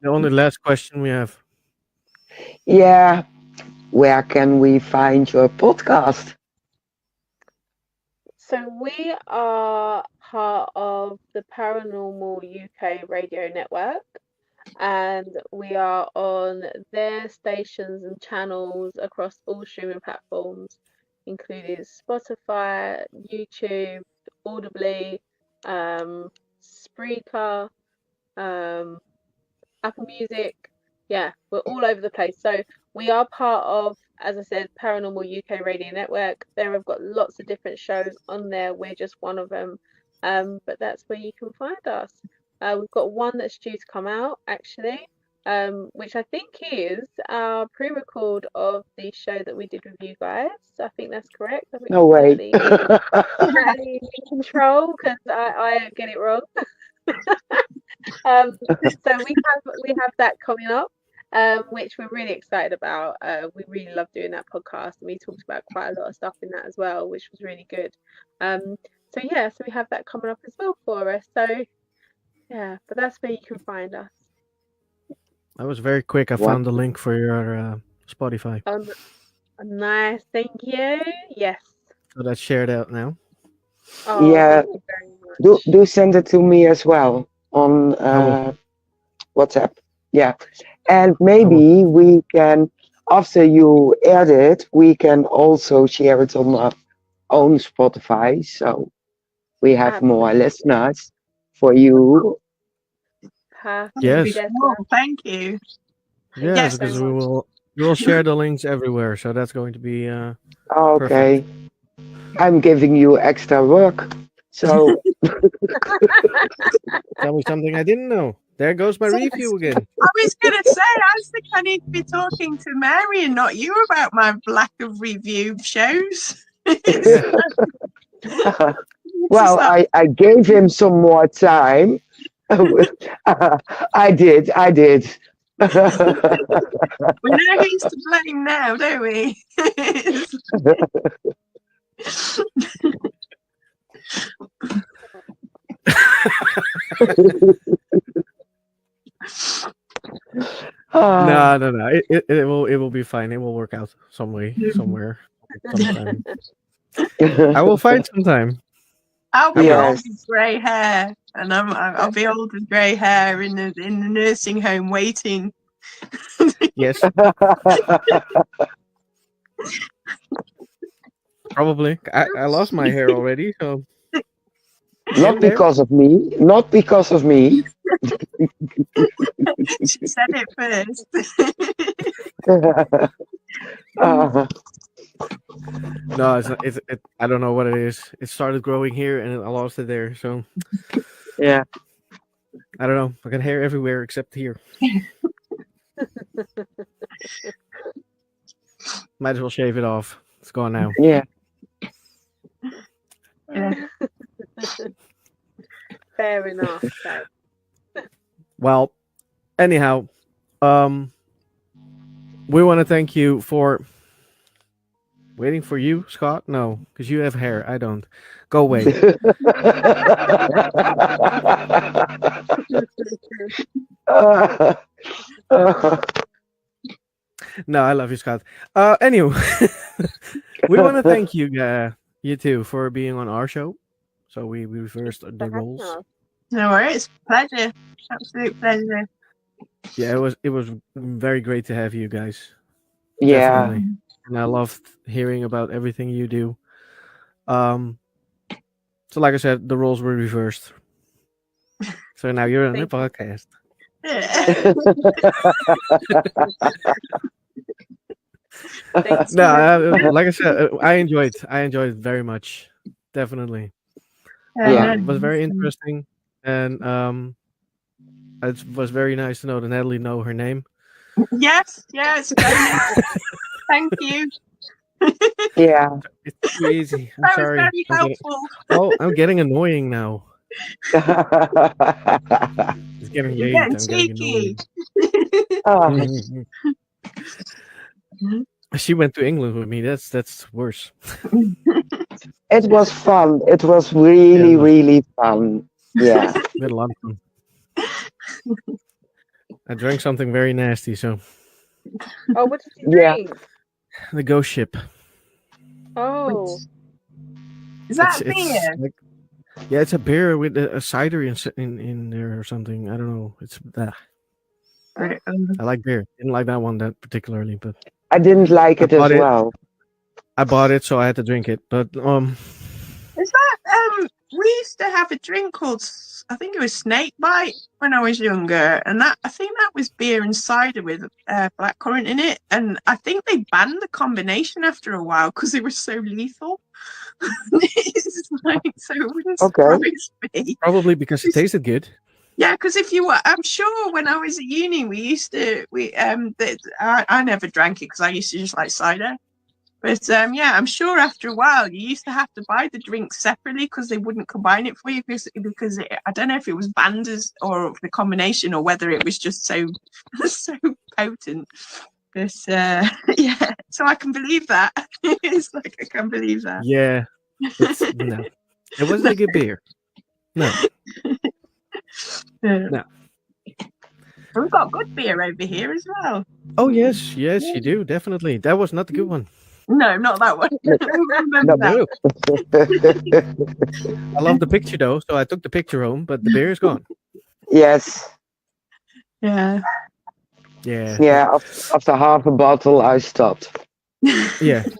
only last question we have. yeah, where can we find your podcast? So we are part of the Paranormal UK radio network, and we are on their stations and channels across all streaming platforms, including Spotify, YouTube, Audibly, Spreaker, Apple Music. Yeah, we're all over the place. So we are part of, as I said, Paranormal UK Radio Network. There have got lots of different shows on there. We're just one of them. But that's where you can find us. We've got one that's due to come out actually, which I think is our pre-record of the show that we did with you guys. I think that's correct. I think No way. Natalie in control, because I get it wrong. So we have that coming up, which we're really excited about. We really love doing that podcast, and we talked about quite a lot of stuff in that as well, which was really good. So yeah, so we have that coming up as well for us. So yeah, but that's where you can find us. That was very quick. I found the link for your Spotify. Nice, thank you. Yes. So that's shared out now. Oh, Yeah. thank you very much. Do send it to me as well on WhatsApp. Yeah, and maybe we can, after you add it, we can also share it on our own Spotify, so we have more listeners for you. Perfect. Yes. Oh, thank you. Yeah, Yes, because we will share the links everywhere. So that's going to be Okay. I'm giving you extra work. So tell me something I didn't know. There goes my review again. I was going to say, I think I need to be talking to Mary and not you about my lack of review shows. well, I gave him some more time. I did. We know who's to blame now, don't we? No. It will be fine. It will work out some way, somewhere, sometime. I will find some time. I'll be old with grey hair, and I'll be old with grey hair in the nursing home waiting. Yes. Probably. I lost my hair already, so not because of me. Not because of me. She said it first. No, it's not. I don't know what it is. It started growing here, and I lost it there. So yeah, I don't know. I got hair everywhere except here. Might as well shave it off. It's gone now. Yeah. Fair enough. Well, anyhow, we want to thank you for waiting for you, Scott. No, because you have hair. I don't. Go away. No, I love you, Scott. Anyway, we want to thank you, you two, for being on our show. So we reversed the roles. No worries, pleasure, absolute pleasure. Yeah, it was very great to have you guys. Yeah, definitely. And I loved hearing about everything you do. So like I said, the roles were reversed. So now you're on the Thank you. podcast. Thank No, you. like I said, I enjoyed it very much. Definitely. Yeah. It was very interesting, and it was very nice to know that Natalie know her name. Yes, very nice. Thank you. Yeah. It's too easy. I'm That was sorry. very helpful. I'm getting annoying now. It's getting You're late. getting I'm getting cheeky. annoying. Mhm. She went to England with me. That's worse. It was fun. It was Yeah, really, it was really fun. Yeah. we had a lot of fun. I drank something very nasty, so Oh, what did you Yeah. drink? the ghost ship. Oh, Is that It's beer? like it's a beer with a cider in there or something. I don't know. It's Right, I like beer. Didn't like that one that particularly, but I didn't like I it as bought it. well. I bought it, so I had to drink it. But Is that we used to have a drink called I think it was snake bite when I was younger, and that I think that was beer and cider with blackcurrant in it, and I think they banned the combination after a while because it was so lethal. It's like, so it wouldn't Okay. surprise me. probably because it tasted good. Yeah, because if you were, I'm sure when I was at uni, I never drank it because I used to just like cider. But yeah, I'm sure after a while you used to have to buy the drinks separately because they wouldn't combine it for you because I don't know if it was banned or the combination or whether it was just so so potent. But yeah, so I can believe that. It's like I can believe that. Yeah, no, it wasn't a good beer. No, no. We've got good beer over here as well. Oh yes, you do definitely. That was not the good one. No, not that one. I don't remember No. that. I love the picture though, so I took the picture home, but the beer is gone. Yes. Yeah. Yeah, Yeah. After half a bottle, I stopped. yeah. Down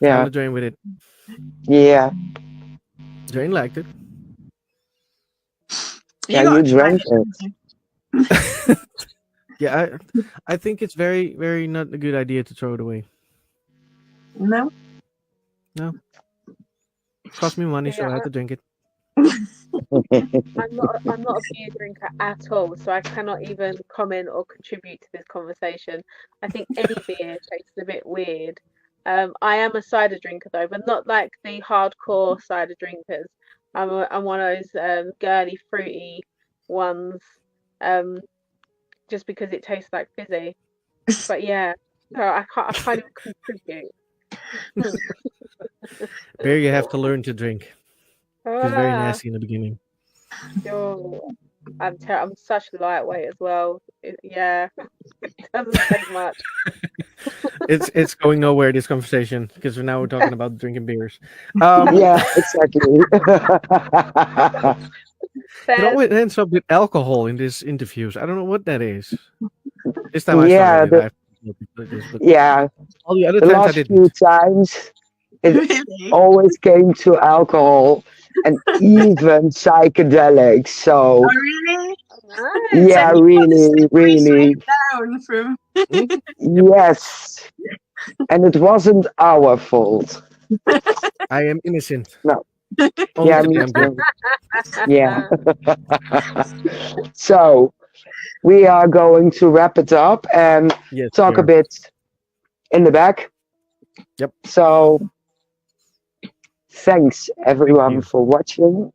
Yeah. the drain with it. Yeah. Drain liked it. Yeah. got You to try drank it. it. Yeah, I think it's very, very not a good idea to throw it away. No. It cost me money, so I yeah. had to drink it. I'm not a beer drinker at all, so I cannot even comment or contribute to this conversation. I think any beer tastes a bit weird. I am a cider drinker though, but not like the hardcore cider drinkers. I'm one of those girly, fruity ones, just because it tastes like fizzy. But yeah, so I can't even contribute. Beer you have to learn to drink. It's very Ah, nasty in the beginning. yo, I'm such a lightweight as well. Yeah, it doesn't take much. It's going nowhere, this conversation, because we're talking about drinking beers. Yeah. Exactly. It There's always ends up with alcohol in these interviews. I don't know what that is. This time I Yeah. started it. I have to like this, but Yeah. all the other The times I last few didn't. times, it Really? always came to alcohol and even psychedelics. So Oh, really? nice. yeah, So you got the really, slippery really, slope down from. yes. And it wasn't our fault. I am innocent. No. Only Yeah, to me damn good. too. Yeah. So we are going to wrap it up and Yes, talk a dear. bit in the back. Yep. So thanks everyone you. for watching.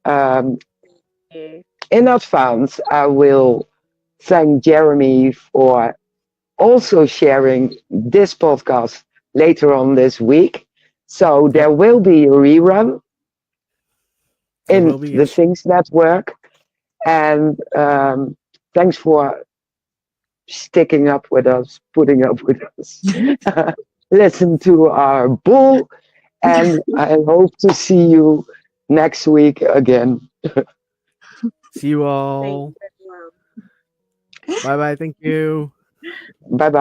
You. In advance, I will thank Jeremy for also sharing this podcast later on this week. So there will be a rerun There in will be, the yes. Things Network. And thanks for sticking up with us, putting up with us. Listen to our bull. And I hope to see you next week again. See you Thank all. you, everyone. Bye bye. Thank you. Bye bye.